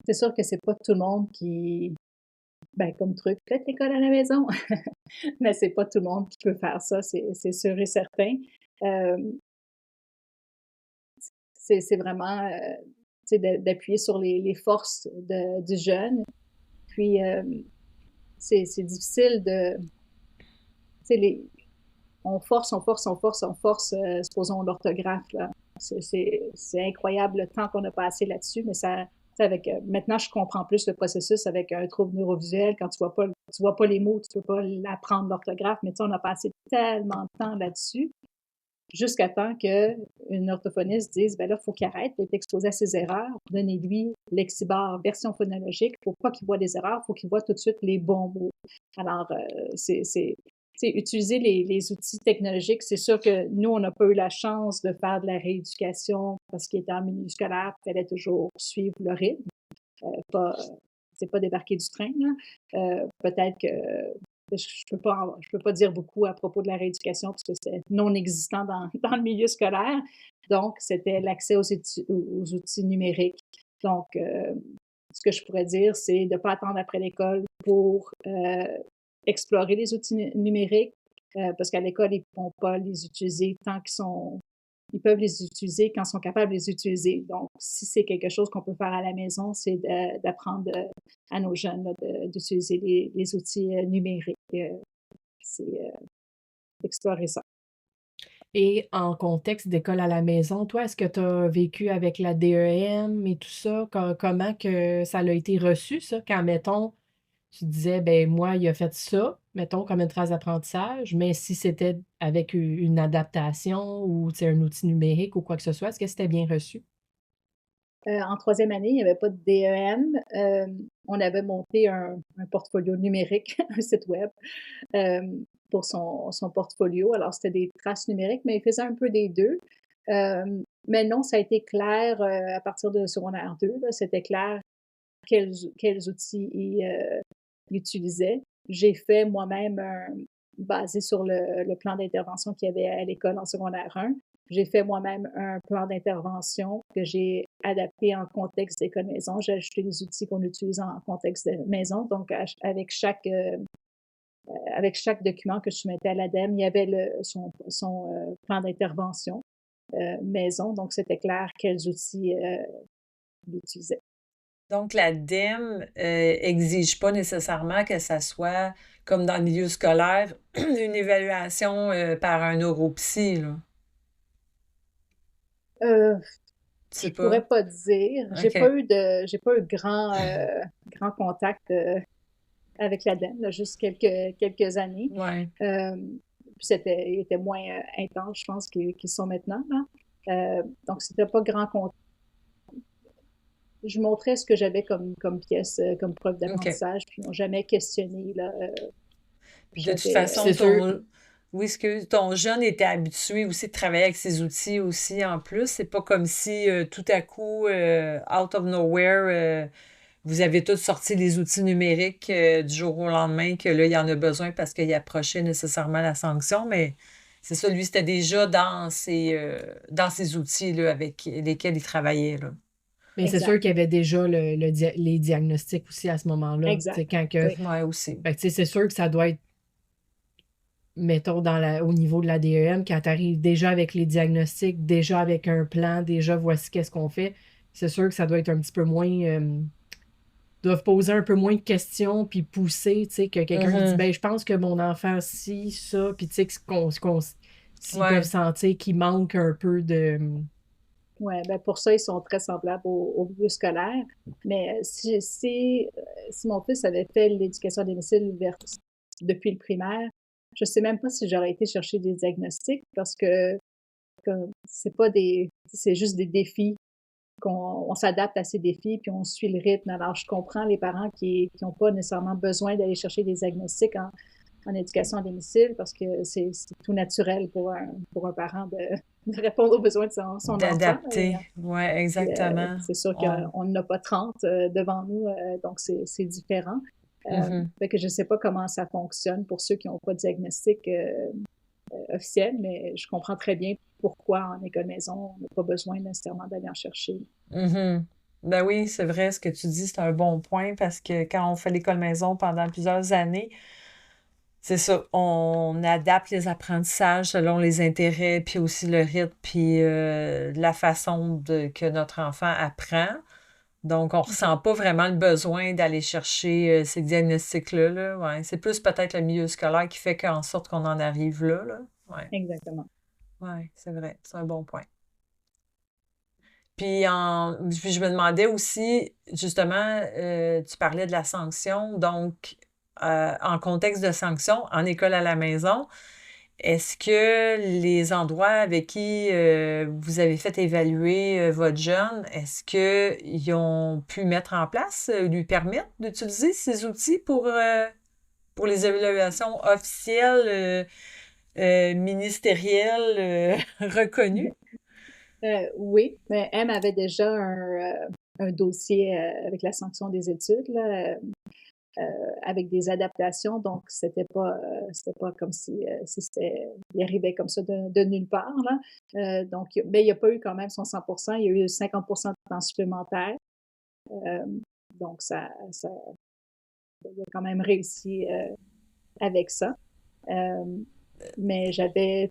C'est sûr que c'est pas tout le monde qui, comme truc, faites l'école à la maison. Mais c'est pas tout le monde qui peut faire ça, c'est sûr et certain. C'est vraiment d'appuyer sur les forces du jeune. Puis, c'est difficile de... on force, supposons l'orthographe. Là. C'est incroyable le temps qu'on a passé là-dessus, mais ça... maintenant, je comprends plus le processus avec un trouble neurovisuel. Quand tu vois pas les mots, tu peux pas l'apprendre l'orthographe, mais on a passé tellement de temps là-dessus jusqu'à temps qu'une orthophoniste dise, là, il faut qu'il arrête d'être exposé à ses erreurs. Donnez-lui Lexibar, version phonologique. Il ne faut pas qu'il voit des erreurs, il faut qu'il voit tout de suite les bons mots. Alors, utiliser les outils technologiques, c'est sûr que nous, on n'a pas eu la chance de faire de la rééducation parce qu'il était en milieu scolaire, il fallait toujours suivre le rythme. C'est pas débarquer du train. Là. Peut-être que je peux pas dire beaucoup à propos de la rééducation parce que c'est non existant dans le milieu scolaire. Donc, c'était l'accès aux outils numériques. Donc, ce que je pourrais dire, c'est de ne pas attendre après l'école pour explorer les outils numériques parce qu'à l'école, ils ne vont pas les utiliser tant ils peuvent les utiliser quand ils sont capables de les utiliser. Donc, si c'est quelque chose qu'on peut faire à la maison, c'est d'apprendre à nos jeunes d'utiliser les outils numériques. C'est explorer ça. Et en contexte d'école à la maison, toi, est-ce que tu as vécu avec la DEM et tout ça? Comment que ça a été reçu, ça? Quand, mettons, tu disais, ben moi, il a fait ça, mettons, comme une trace d'apprentissage, mais si c'était avec une adaptation ou tu sais, un outil numérique ou quoi que ce soit, est-ce que c'était bien reçu? En troisième année, il n'y avait pas de DEM. On avait monté un portfolio numérique, un site web euh, pour son portfolio. Alors, c'était des traces numériques, mais il faisait un peu des deux. Mais non, ça a été clair à partir de secondaire 2. Là, c'était clair quels outils il utilisait. J'ai fait moi-même, basé sur le plan d'intervention qu'il y avait à l'école en secondaire 1, j'ai fait moi-même un plan d'intervention que j'ai adapté en contexte d'école maison. J'ai ajouté les outils qu'on utilise en contexte de maison. Donc, avec chaque document que je soumettais à l'ADEME, il y avait son plan d'intervention maison. Donc, c'était clair quels outils il utilisait. Donc, l'ADEME exige pas nécessairement que ça soit, comme dans le milieu scolaire, une évaluation par un neuropsy, là. Euh, Tu sais je pourrais pas? pas dire. J'ai OK. j'ai pas eu grand contact avec l'ADEME, là, juste quelques années. Ouais. Puis il était moins intense, je pense, qu'ils sont maintenant, là. Donc, c'était pas grand contact. Je montrais ce que j'avais comme pièce, comme preuve OK. d'apprentissage, puis ils n'ont jamais questionné, là. De toute J'avais... Puis façon, c'est sûr, oui, ton jeune était habitué aussi de travailler avec ces outils aussi en plus. C'est pas comme si tout à coup, out of nowhere, vous avez tous sorti les outils numériques du jour au lendemain, que là, il y en a besoin parce qu'il approchait nécessairement la sanction, mais c'est ça, lui, c'était déjà dans ses outils là, avec lesquels il travaillait, là. mais c'est sûr Exact, qu'il y avait déjà les diagnostics aussi à ce moment-là. Tu exact. sais, quand que, Oui, Ouais, aussi. fait que, tu sais, c'est sûr que ça doit être, mettons, au niveau de la DEM, quand tu arrives déjà avec les diagnostics, déjà avec un plan, déjà voici qu'est-ce qu'on fait, c'est sûr que ça doit être un petit peu moins, doivent poser un peu moins de questions puis pousser, tu sais, que quelqu'un qui dit, Mhm. ben, je pense que mon enfant, ci, ça, puis tu sais, s'ils peuvent Ouais. sentir qu'il manque un peu de... ouais, ben pour ça, ils sont très semblables au milieu scolaire. Mais si mon fils avait fait l'éducation à domicile depuis le primaire, je sais même pas si j'aurais été chercher des diagnostics parce que c'est juste des défis on s'adapte à ces défis puis on suit le rythme. Alors, je comprends les parents qui n'ont pas nécessairement besoin d'aller chercher des diagnostics en éducation à domicile parce que c'est tout naturel pour un parent de répondre aux besoins de son enfant. D'adapter. Ouais, exactement. C'est sûr qu'on n'a pas 30 devant nous, donc c'est différent. Mhm. Fait que je ne sais pas comment ça fonctionne pour ceux qui n'ont pas de diagnostic officiel, mais je comprends très bien pourquoi en école maison, on n'a pas besoin nécessairement d'aller en chercher. Mhm. Ben oui, c'est vrai, ce que tu dis, c'est un bon point parce que quand on fait l'école maison pendant plusieurs années, c'est ça, on adapte les apprentissages selon les intérêts, puis aussi le rythme, puis la façon que notre enfant apprend. Donc, on ressent pas vraiment le besoin d'aller chercher ces diagnostics-là, là. Ouais, c'est plus peut-être le milieu scolaire qui fait qu'en sorte qu'on en arrive là, là. Ouais, Exactement. ouais, c'est vrai, c'est un bon point. Puis je me demandais aussi, justement, tu parlais de la sanction, donc en contexte de sanction, en école à la maison, est-ce que les endroits avec qui vous avez fait évaluer votre jeune, est-ce qu'ils ont pu mettre en place, lui permettre d'utiliser ces outils pour les évaluations officielles, ministérielles, reconnues? Oui, mais M avait déjà un dossier avec la sanction des études, là, avec des adaptations, donc c'était pas comme si il arrivait comme ça de nulle part, là. Donc, mais il n'y a pas eu quand même son 100%, il y a eu 50% de temps supplémentaire. Euh, donc, il a quand même réussi avec ça. Euh, mais j'avais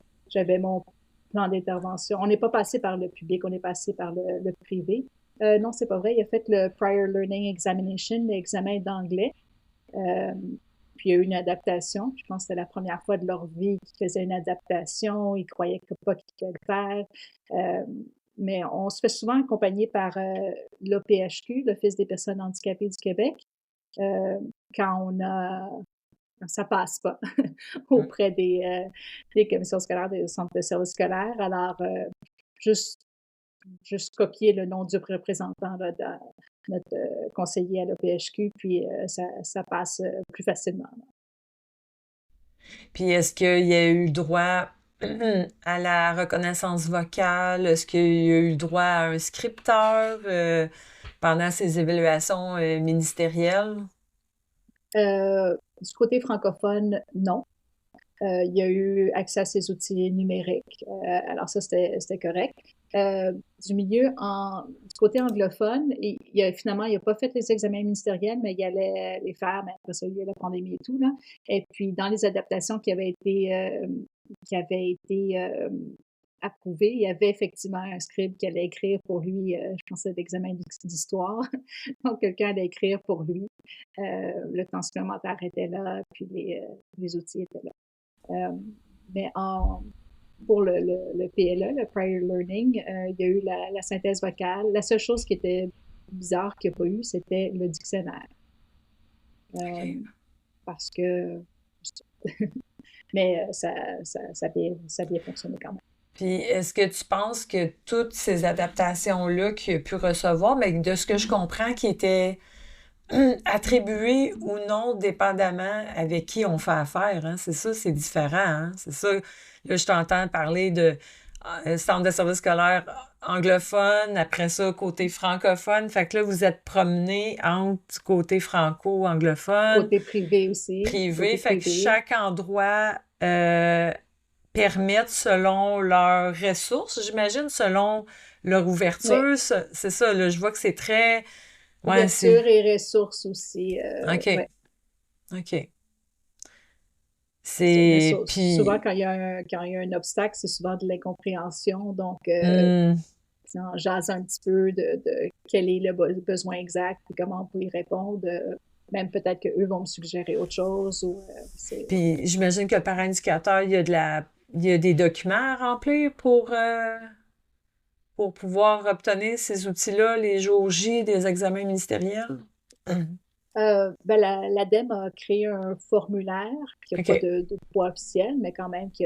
mon plan d'intervention. On n'est pas passé par le public, on est passé par le privé. Non, c'est pas vrai. Il a fait le Prior Learning Examination, l'examen d'anglais. Euh, Puis il y a eu une adaptation. Je pense que c'était la première fois de leur vie qu'ils faisaient une adaptation. Ils croyaient pas qu'ils pouvaient le faire. Mais on se fait souvent accompagner par l'OPHQ, l'Office des personnes handicapées du Québec, quand ça passe pas auprès des commissions scolaires, des centres de services scolaires. Alors, juste copier le nom du représentant là, de notre conseiller à l'OPHQ, puis ça passe plus facilement. Puis est-ce qu'il y a eu droit à la reconnaissance vocale? Est-ce qu'il y a eu droit à un scripteur pendant ces évaluations ministérielles? Du côté francophone, non. Il y a eu accès à ces outils numériques. Alors ça, c'était correct. Du côté anglophone, finalement, il n'a pas fait les examens ministériels, mais il allait les faire, mais après ça, il y a eu la pandémie et tout, là. Et puis, dans les adaptations qui avaient été approuvées, il y avait effectivement un scribe qui allait écrire pour lui, je pense que c'était l'examen d'histoire. Donc, quelqu'un allait écrire pour lui. Le temps supplémentaire était là, puis les outils étaient là. Mais pour le PLE, le Prior Learning, il y a eu la synthèse vocale. La seule chose qui était bizarre qu'il n'y a pas eu, c'était le dictionnaire. Parce que... Mais ça a bien fonctionné quand même. Puis, est-ce que tu penses que toutes ces adaptations-là qu'il a pu recevoir, mais de ce que je comprends, qui étaient attribuées ou non, dépendamment avec qui on fait affaire, hein? C'est ça, c'est différent, hein? C'est ça. Là, je t'entends parler de centre de services scolaires anglophone, après ça, côté francophone. Fait que là, vous êtes promené entre côté franco-anglophone. Côté privé aussi. Privé. Fait que chaque endroit permettent selon leurs ressources, j'imagine, selon leur ouverture. Oui. C'est ça, là, je vois que c'est très... Ouverture et ressources aussi. OK. Ouais. OK. Puis... Souvent, quand il y a un obstacle, c'est souvent de l'incompréhension. Donc, on jase un petit peu de quel est le besoin exact et comment on peut y répondre. Même peut-être qu'eux vont me suggérer autre chose. Puis, j'imagine que par indicateur, il y a des documents à remplir pour pouvoir obtenir ces outils-là, les jours J des examens ministériels? L'ADEME a créé un formulaire qui n'a pas de poids officiel, mais quand même que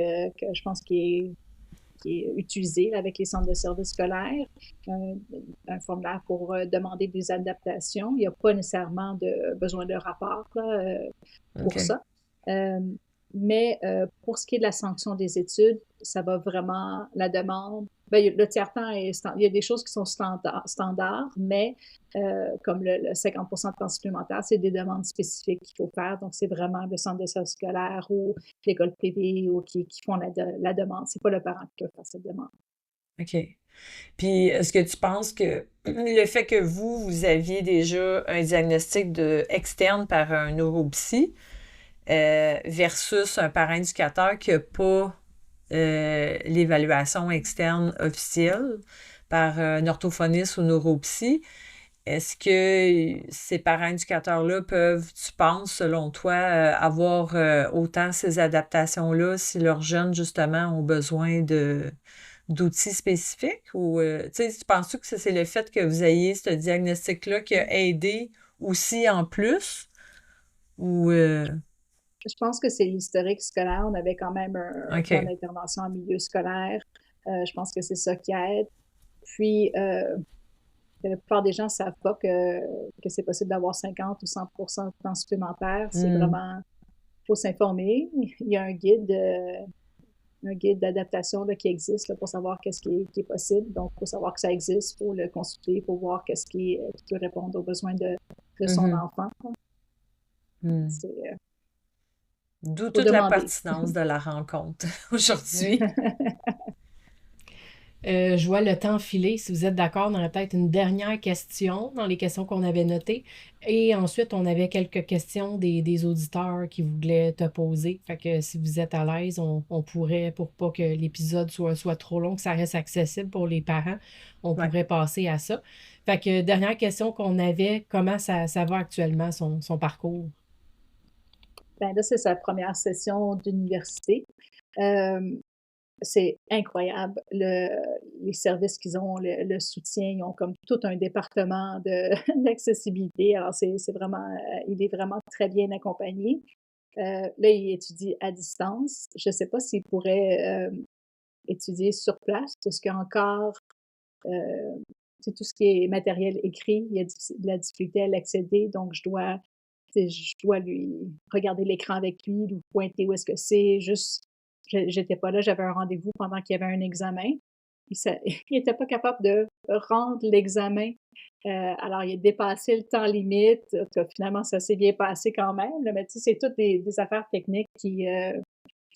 je pense qui est utilisé avec les centres de services scolaires. Un formulaire pour demander des adaptations. Il n'y a pas nécessairement besoin de rapport là, pour ça. Mais pour ce qui est de la sanction des études, ça va vraiment, la demande, le tiers-temps, il y a des choses qui sont standards, mais comme le 50% de temps supplémentaire, c'est des demandes spécifiques qu'il faut faire. Donc, c'est vraiment le centre de services scolaires ou l'école privée ou qui font la demande. C'est pas le parent qui va faire cette demande. OK. Puis, est-ce que tu penses que le fait que vous aviez déjà un diagnostic externe par un neuropsy, versus un parent éducateur qui n'a pas l'évaluation externe officielle par un orthophoniste ou neuropsy, est-ce que ces parents éducateurs-là peuvent, tu penses, selon toi, avoir autant ces adaptations-là si leurs jeunes, justement, ont besoin d'outils spécifiques? Ou tu penses-tu que c'est le fait que vous ayez ce diagnostic-là qui a aidé aussi en plus? Ou... Je pense que c'est l'historique scolaire. On avait quand même un plan d'intervention en milieu scolaire. Je pense que c'est ça qui aide. Puis, la plupart des gens ne savent pas que c'est possible d'avoir 50 ou 100% de temps supplémentaire. C'est vraiment... Il faut s'informer. Il y a un guide d'adaptation là, qui existe là, pour savoir qu'est-ce qui est possible. Donc, il faut savoir que ça existe, il faut le consulter, il faut voir qu'est-ce qui peut répondre aux besoins de son enfant. D'où toute la pertinence de la rencontre aujourd'hui. Je vois le temps filer. Si vous êtes d'accord, on aurait peut-être une dernière question dans les questions qu'on avait notées. Et ensuite, on avait quelques questions des auditeurs qui voulaient te poser. Fait que si vous êtes à l'aise, on pourrait, pour pas que l'épisode soit trop long, que ça reste accessible pour les parents, on pourrait passer à ça. Fait que dernière question qu'on avait, comment ça va actuellement, son parcours? Ben là, c'est sa première session d'université. C'est incroyable, les services qu'ils ont, le soutien. Ils ont comme tout un département d'accessibilité. Alors, c'est vraiment, il est vraiment très bien accompagné. Là, il étudie à distance. Je ne sais pas s'il pourrait étudier sur place parce qu'encore, c'est tout ce qui est matériel écrit, il y a de la difficulté à l'accéder. Donc, je dois lui regarder l'écran avec lui, lui pointer où est-ce que c'est. Juste, j'étais pas là, j'avais un rendez-vous pendant qu'il y avait un examen. Il était pas capable de rendre l'examen. Alors, il a dépassé le temps limite. En tout cas, finalement, ça s'est bien passé quand même. Là, mais tu sais, c'est toutes des affaires techniques qui a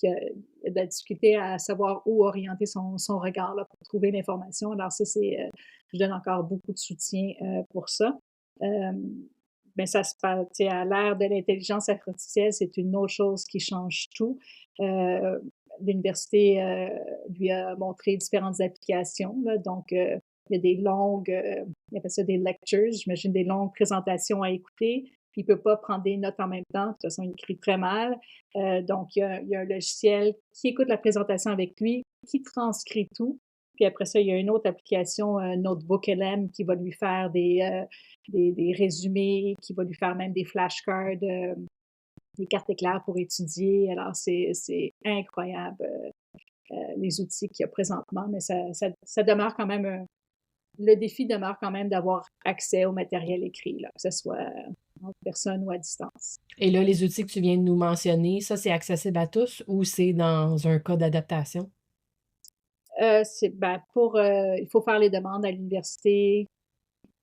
de la difficulté à savoir où orienter son regard là, pour trouver l'information. Alors, ça, je donne encore beaucoup de soutien pour ça. Mais ça se passe, tu sais, à l'ère de l'intelligence artificielle, c'est une autre chose qui change tout. L'université lui a montré différentes applications, là, donc il y a des longues, il appelle ça des lectures, j'imagine des longues présentations à écouter, puis il peut pas prendre des notes en même temps, de toute façon, il écrit très mal. Donc, il y a un logiciel qui écoute la présentation avec lui, qui transcrit tout, puis après ça, il y a une autre application, Notebook LM, qui va lui faire des résumés, qui va lui faire même des flashcards, des cartes éclairs pour étudier. Alors, c'est incroyable, les outils qu'il y a présentement, mais ça demeure quand même le défi demeure quand même d'avoir accès au matériel écrit, là, que ce soit en personne ou à distance. Et là, les outils que tu viens de nous mentionner, ça, c'est accessible à tous ou c'est dans un cas d'adaptation? Il faut faire les demandes à l'université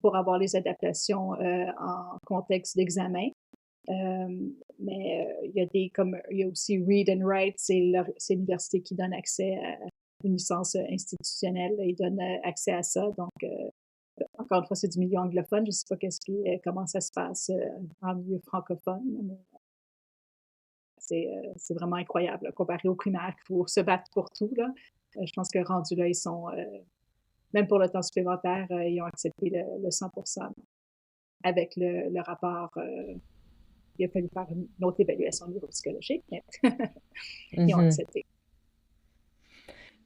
pour avoir les adaptations en contexte d'examen. Mais il y a aussi Read and Write, c'est l'université qui donne accès à une licence institutionnelle. Ils donnent accès à ça. Donc, encore une fois, c'est du milieu anglophone. Je ne sais pas comment ça se passe en milieu francophone, mais c'est vraiment incroyable, là, comparé aux primaires qu'il faut se battre pour tout. Là. Je pense que rendu là, ils sont, même pour le temps supplémentaire, ils ont accepté le 100% avec le rapport. Il a fallu faire une autre évaluation neuropsychologique, mais ils ont accepté.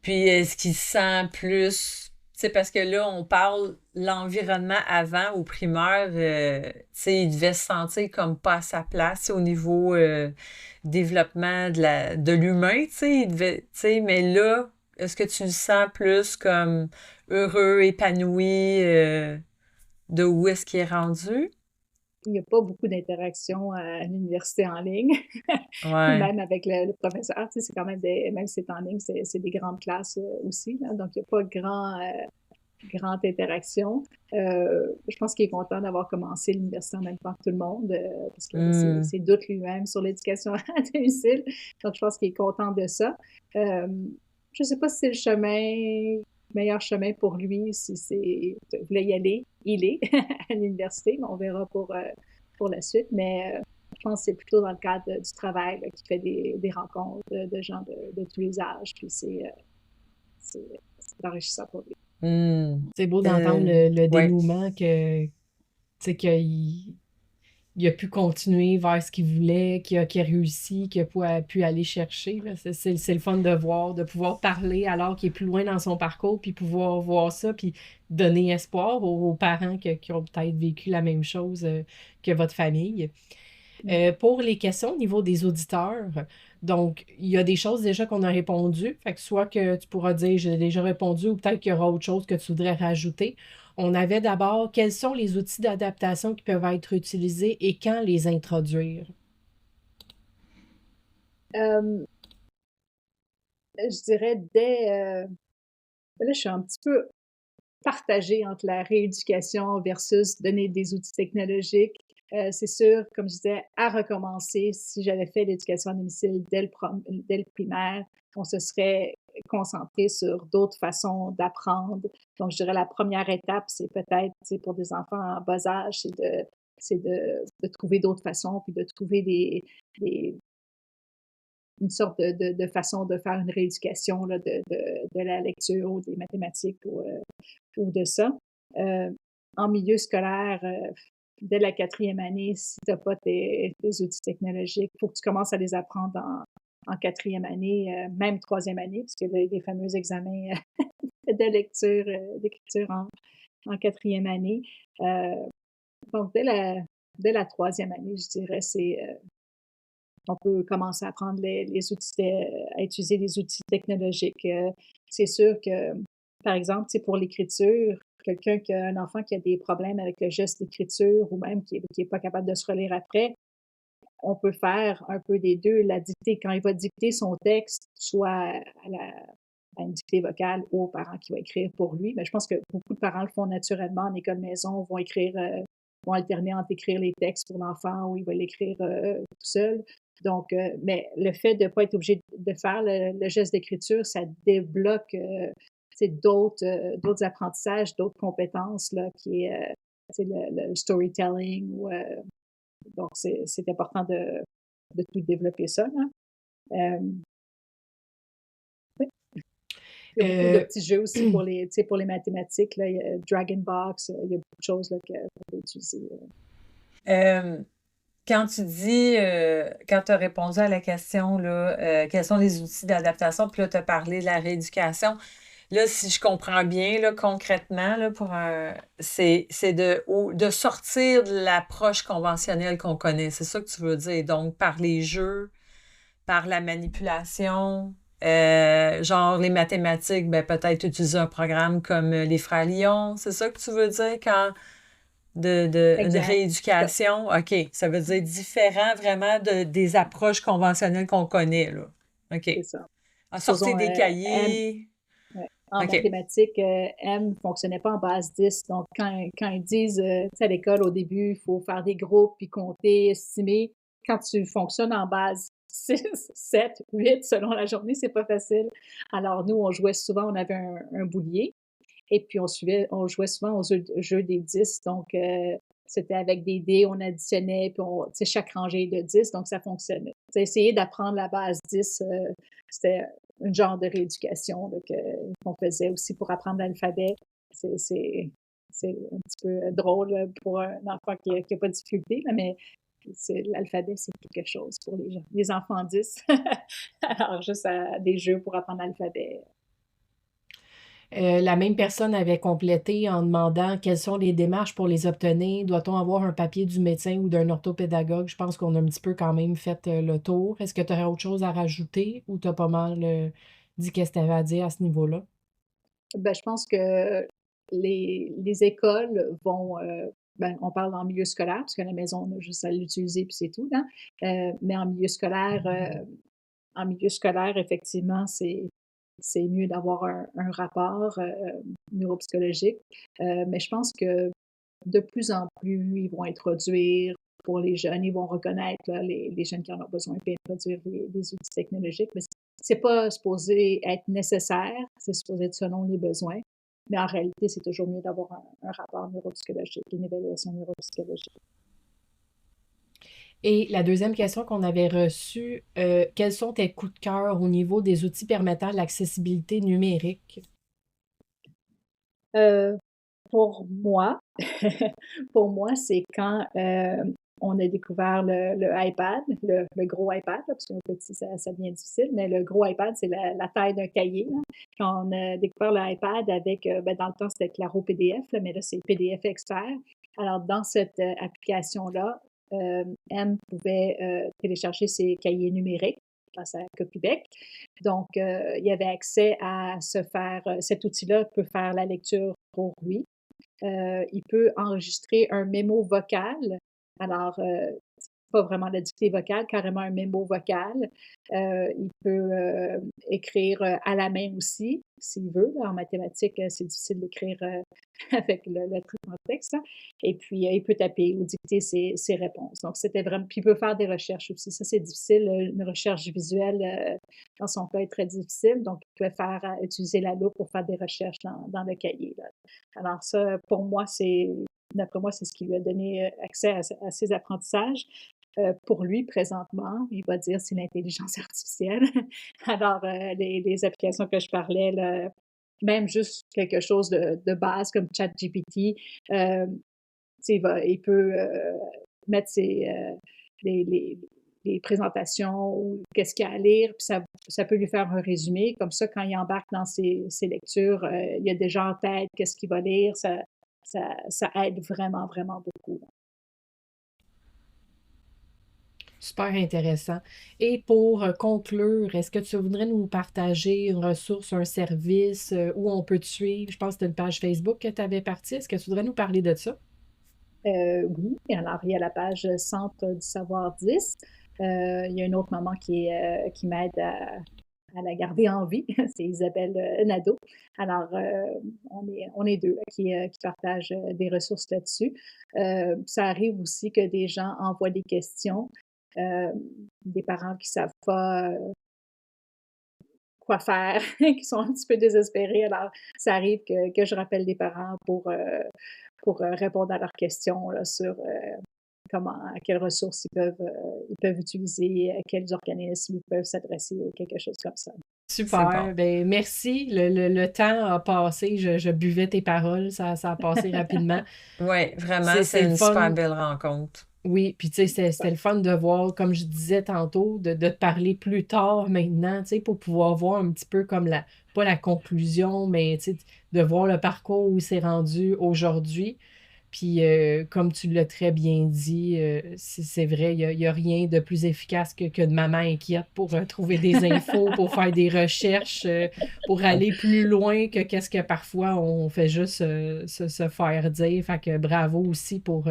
Puis, est-ce qu'il se sent plus... Tu sais, parce que là, on parle l'environnement avant, au primaire, tu sais, il devait se sentir comme pas à sa place au niveau développement de l'humain, tu sais, mais là, est-ce que tu le sens plus comme heureux, épanoui de où est-ce qu'il est rendu? Il n'y a pas beaucoup d'interactions à l'université en ligne, Ouais. même avec le professeur. Tu sais, c'est quand même même si c'est en ligne, c'est des grandes classes aussi. Là, donc, il n'y a pas grande interaction. Je pense qu'il est content d'avoir commencé l'université en même temps que tout le monde, parce qu'il avait ses doutes lui-même sur l'éducation à domicile. Donc, je pense qu'il est content de ça. Je ne sais pas si c'est le meilleur chemin pour lui, si il voulait y aller, il est à l'université, mais on verra pour la suite. Mais je pense que c'est plutôt dans le cadre du travail là, qu'il fait des rencontres de gens de tous les âges. Puis c'est enrichissant pour lui. C'est beau d'entendre le ouais. dénouement que, tu sais, qu'il a pu continuer vers ce qu'il voulait, qu'il a réussi, qu'il a pu aller chercher. Là. C'est le fun de voir, de pouvoir parler alors qu'il est plus loin dans son parcours, puis pouvoir voir ça, puis donner espoir aux parents qui ont peut-être vécu la même chose que votre famille. Pour les questions au niveau des auditeurs, donc, il y a des choses déjà qu'on a répondues. Fait que soit que tu pourras dire j'ai déjà répondu ou peut-être qu'il y aura autre chose que tu voudrais rajouter. On avait d'abord quels sont les outils d'adaptation qui peuvent être utilisés et quand les introduire? Je dirais là, je suis un petit peu partagée entre la rééducation versus donner des outils technologiques. C'est sûr, comme je disais, à recommencer, si j'avais fait l'éducation à domicile dès le primaire, on se serait concentré sur d'autres façons d'apprendre. Donc, je dirais la première étape, c'est peut-être, pour des enfants en bas âge, c'est de trouver d'autres façons, puis de trouver une sorte de façon de faire une rééducation là, de la lecture ou des mathématiques ou de ça. En milieu scolaire, dès la 4e année, si tu n'as pas tes outils technologiques, il faut que tu commences à les apprendre en 4e année, même 3e année, parce qu'il y a les fameux examens de lecture, d'écriture en 4e année. Donc, dès la 3e année, je dirais, on peut commencer à prendre les outils, à utiliser les outils technologiques. C'est sûr que, par exemple, pour l'écriture, quelqu'un un enfant qui a des problèmes avec le geste d'écriture ou même qui est pas capable de se relire après, on peut faire un peu des deux, la dictée. Quand il va dicter son texte, soit à une dictée vocale ou aux parents qui vont écrire pour lui. Mais je pense que beaucoup de parents le font naturellement en école maison, vont alterner entre écrire les textes pour l'enfant ou il va l'écrire tout seul. Donc, mais le fait de ne pas être obligé de faire le geste d'écriture, ça débloque d'autres apprentissages, d'autres compétences là, qui est le storytelling. Donc, c'est important de tout développer ça. Là. Oui. Il y a beaucoup de petits jeux aussi pour les mathématiques. Là. Il y a Dragon Box, il y a beaucoup de choses là, qu'on peut utiliser. Quand tu dis, quand tu as répondu à la question, là, quels sont les outils d'adaptation, puis là, tu as parlé de la rééducation. Là, si je comprends bien, là, concrètement, là, c'est de sortir de l'approche conventionnelle qu'on connaît. C'est ça que tu veux dire. Donc, par les jeux, par la manipulation, genre les mathématiques, ben, peut-être utiliser un programme comme les Frères Lion. C'est ça que tu veux dire quand une rééducation? OK. Ça veut dire différent vraiment des approches conventionnelles qu'on connaît, là. OK. C'est ça. Sortir des cahiers. En mathématiques, M ne fonctionnait pas en base 10. Donc, quand ils disent, à l'école, au début, il faut faire des groupes, puis compter, estimer, quand tu fonctionnes en base 6, 7, 8, selon la journée, c'est pas facile. Alors, nous, on jouait souvent, on avait un boulier, et puis on jouait souvent au jeu des 10. Donc, c'était avec des dés, on additionnait, puis chaque rangée de 10, donc ça fonctionnait. Essayer d'apprendre la base 10, c'était un genre de rééducation qu'on faisait aussi pour apprendre l'alphabet. C'est un petit peu drôle pour un enfant qui n'a pas de difficulté, mais l'alphabet, c'est quelque chose pour les enfants 10. Alors, juste des jeux pour apprendre l'alphabet. La même personne avait complété en demandant quelles sont les démarches pour les obtenir. Doit-on avoir un papier du médecin ou d'un orthopédagogue? Je pense qu'on a un petit peu quand même fait le tour. Est-ce que tu aurais autre chose à rajouter ou tu as pas mal dit qu'est-ce que tu avais à dire à ce niveau-là? Ben, je pense que les écoles vont... on parle en milieu scolaire, parce qu'à la maison, on a juste à l'utiliser, puis c'est tout. Hein? Mais en milieu scolaire, effectivement, c'est mieux d'avoir un rapport neuropsychologique. Mais je pense que de plus en plus, ils vont introduire pour les jeunes, ils vont reconnaître là, les jeunes qui en ont besoin, puis introduire des outils technologiques. Mais c'est pas supposé être nécessaire, c'est supposé être selon les besoins. Mais en réalité, c'est toujours mieux d'avoir un rapport neuropsychologique, une évaluation neuropsychologique. Et la deuxième question qu'on avait reçue, quels sont tes coups de cœur au niveau des outils permettant l'accessibilité numérique? Pour moi, c'est quand on a découvert le iPad, le gros iPad, là, parce qu'un petit, ça devient difficile, mais le gros iPad, c'est la taille d'un cahier. Là. Quand on a découvert l'iPad avec, dans le temps, c'était Claro PDF, là, mais là, c'est PDF Expert. Alors, dans cette application-là, M pouvait télécharger ses cahiers numériques grâce à Copybec. Donc, il y avait accès à cet outil-là peut faire la lecture pour lui. Il peut enregistrer un mémo vocal. Alors, pas vraiment la dictée vocale, carrément un mémo vocal. Il peut écrire à la main aussi, s'il veut. Là, en mathématiques, c'est difficile d'écrire avec le truc en texte. Hein. Et puis, il peut taper ou dicter ses réponses. Donc, c'était vraiment... Puis, il peut faire des recherches aussi. Ça, c'est difficile. Une recherche visuelle, dans son cas, est très difficile. Donc, il peut utiliser la loupe pour faire des recherches dans le cahier. Là. Alors, ça, pour moi, d'après moi, c'est ce qui lui a donné accès à ses apprentissages. Pour lui, présentement, il va dire c'est l'intelligence artificielle. Alors, les applications que je parlais, là, même juste quelque chose de base comme ChatGPT, il peut mettre les présentations ou qu'est-ce qu'il y a à lire, puis ça peut lui faire un résumé. Comme ça, quand il embarque dans ses lectures, il a déjà en tête qu'est-ce qu'il va lire. Ça aide vraiment, vraiment beaucoup. Super intéressant. Et pour conclure, est-ce que tu voudrais nous partager une ressource, un service où on peut te suivre? Je pense que c'était une page Facebook que tu avais partie. Est-ce que tu voudrais nous parler de ça? Oui, alors il y a la page Centre du savoir 10. Il y a une autre maman qui m'aide à la garder en vie, c'est Isabelle Nadeau. Alors, on est deux qui partagent des ressources là-dessus. Ça arrive aussi que des gens envoient des questions, des parents qui savent pas quoi faire, qui sont un petit peu désespérés. Alors, ça arrive que je rappelle des parents pour répondre à leurs questions là, sur à quelles ressources ils peuvent utiliser, à quels organismes ils peuvent s'adresser ou quelque chose comme ça. Super. bon. Ben, merci. Le temps a passé. Je buvais tes paroles. Ça a passé rapidement. Oui, vraiment, C'est c'est le une fun. super belle rencontre. Oui, puis tu sais, c'était le fun de voir, comme je disais tantôt, de te parler plus tard maintenant, tu sais, pour pouvoir voir un petit peu comme pas la conclusion, mais tu sais, de voir le parcours où il s'est rendu aujourd'hui. Puis comme tu l'as très bien dit, c'est vrai, il y a rien de plus efficace que de maman inquiète pour trouver des infos, pour faire des recherches, pour aller plus loin que qu'est-ce que parfois on fait juste se faire dire. Fait que bravo aussi pour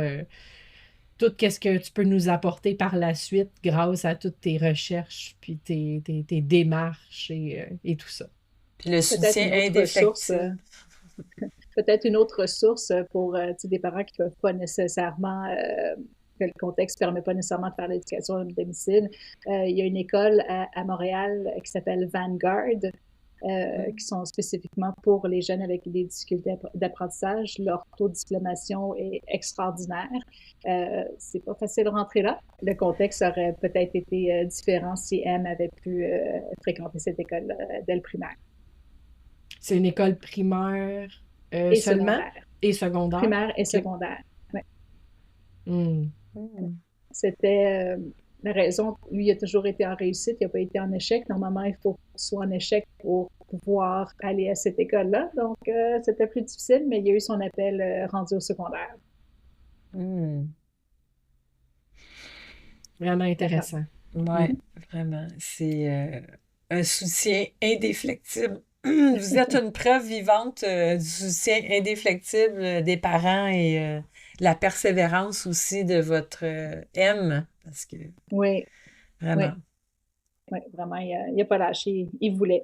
tout ce que tu peux nous apporter par la suite grâce à toutes tes recherches, puis tes démarches et tout ça. Puis le soutien indéfectible. Peut-être une autre ressource pour des parents qui ne peuvent pas nécessairement, que le contexte ne permet pas nécessairement de faire l'éducation à domicile. Il y a une école à Montréal qui s'appelle Vanguard, qui sont spécifiquement pour les jeunes avec des difficultés d'apprentissage. Leur taux de diplomation est extraordinaire. C'est pas facile de rentrer là. Le contexte aurait peut-être été différent si M avait pu fréquenter cette école dès le primaire. C'est une école primaire Et seulement? secondaire. Et secondaire? Primaire et secondaire, oui. Mm. C'était la raison, lui, il a toujours été en réussite, il n'a pas été en échec. Normalement, il faut qu'il soit en échec pour pouvoir aller à cette école-là. Donc, c'était plus difficile, mais il y a eu son appel rendu au secondaire. Vraiment intéressant. Oui, vraiment. C'est un soutien indéflectible. Vous êtes une preuve vivante du soutien indéflectible des parents et la persévérance aussi de votre M. Parce que Oui. vraiment. Oui, vraiment, il n'a pas lâché. Il voulait.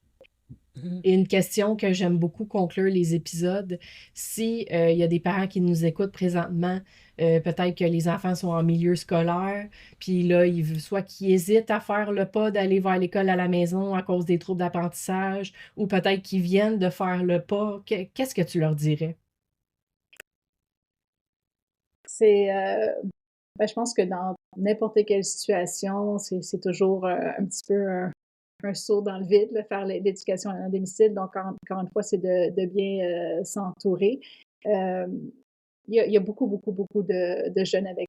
Et une question que j'aime beaucoup conclure les épisodes, si il y a des parents qui nous écoutent présentement, peut-être que les enfants sont en milieu scolaire, puis là, soit qu'ils hésitent à faire le pas d'aller vers l'école à la maison à cause des troubles d'apprentissage, ou peut-être qu'ils viennent de faire le pas, qu'est-ce que tu leur dirais? Je pense que dans n'importe quelle situation, c'est toujours un petit peu un saut dans le vide, là, faire l'éducation à domicile. Donc, encore une fois, c'est de bien s'entourer. Il y a beaucoup, beaucoup, beaucoup de jeunes avec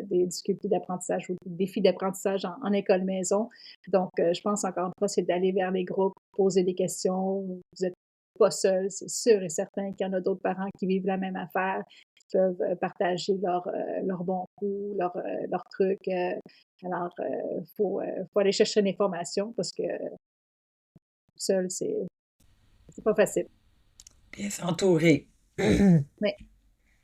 des difficultés d'apprentissage ou des défis d'apprentissage en école maison. Donc, je pense encore une fois, c'est d'aller vers les groupes, poser des questions. Vous n'êtes pas seul, c'est sûr et certain qu'il y en a d'autres parents qui vivent la même affaire, qui peuvent partager leurs bons coups, leurs trucs. Alors, faut aller chercher l'information parce que seul, c'est pas facile. Bien s'entourer. Oui.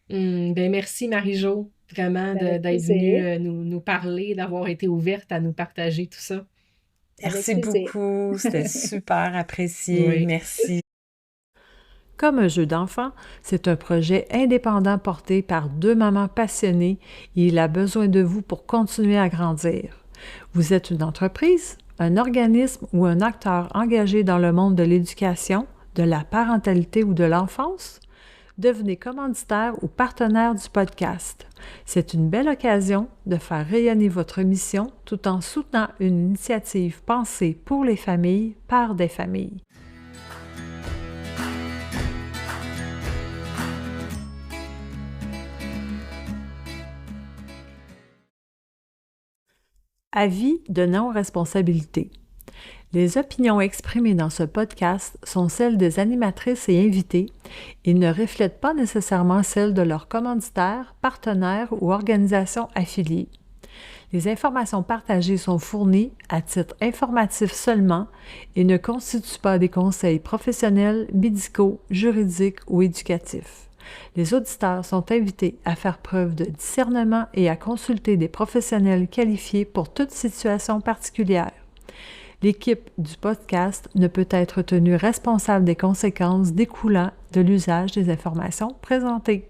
Ben merci Marie-Jo, vraiment Avec d'être plaisir. venue nous parler, d'avoir été ouverte à nous partager tout ça. Merci Avec plaisir. beaucoup. C'était super apprécié. Oui. Merci. Comme un jeu d'enfant, c'est un projet indépendant porté par deux mamans passionnées et il a besoin de vous pour continuer à grandir. Vous êtes une entreprise, un organisme ou un acteur engagé dans le monde de l'éducation, de la parentalité ou de l'enfance? Devenez commanditaire ou partenaire du podcast. C'est une belle occasion de faire rayonner votre mission tout en soutenant une initiative pensée pour les familles par des familles. Avis de non-responsabilité. Les opinions exprimées dans ce podcast sont celles des animatrices et invités et ne reflètent pas nécessairement celles de leurs commanditaires, partenaires ou organisations affiliées. Les informations partagées sont fournies à titre informatif seulement et ne constituent pas des conseils professionnels, médicaux, juridiques ou éducatifs. Les auditeurs sont invités à faire preuve de discernement et à consulter des professionnels qualifiés pour toute situation particulière. L'équipe du podcast ne peut être tenue responsable des conséquences découlant de l'usage des informations présentées.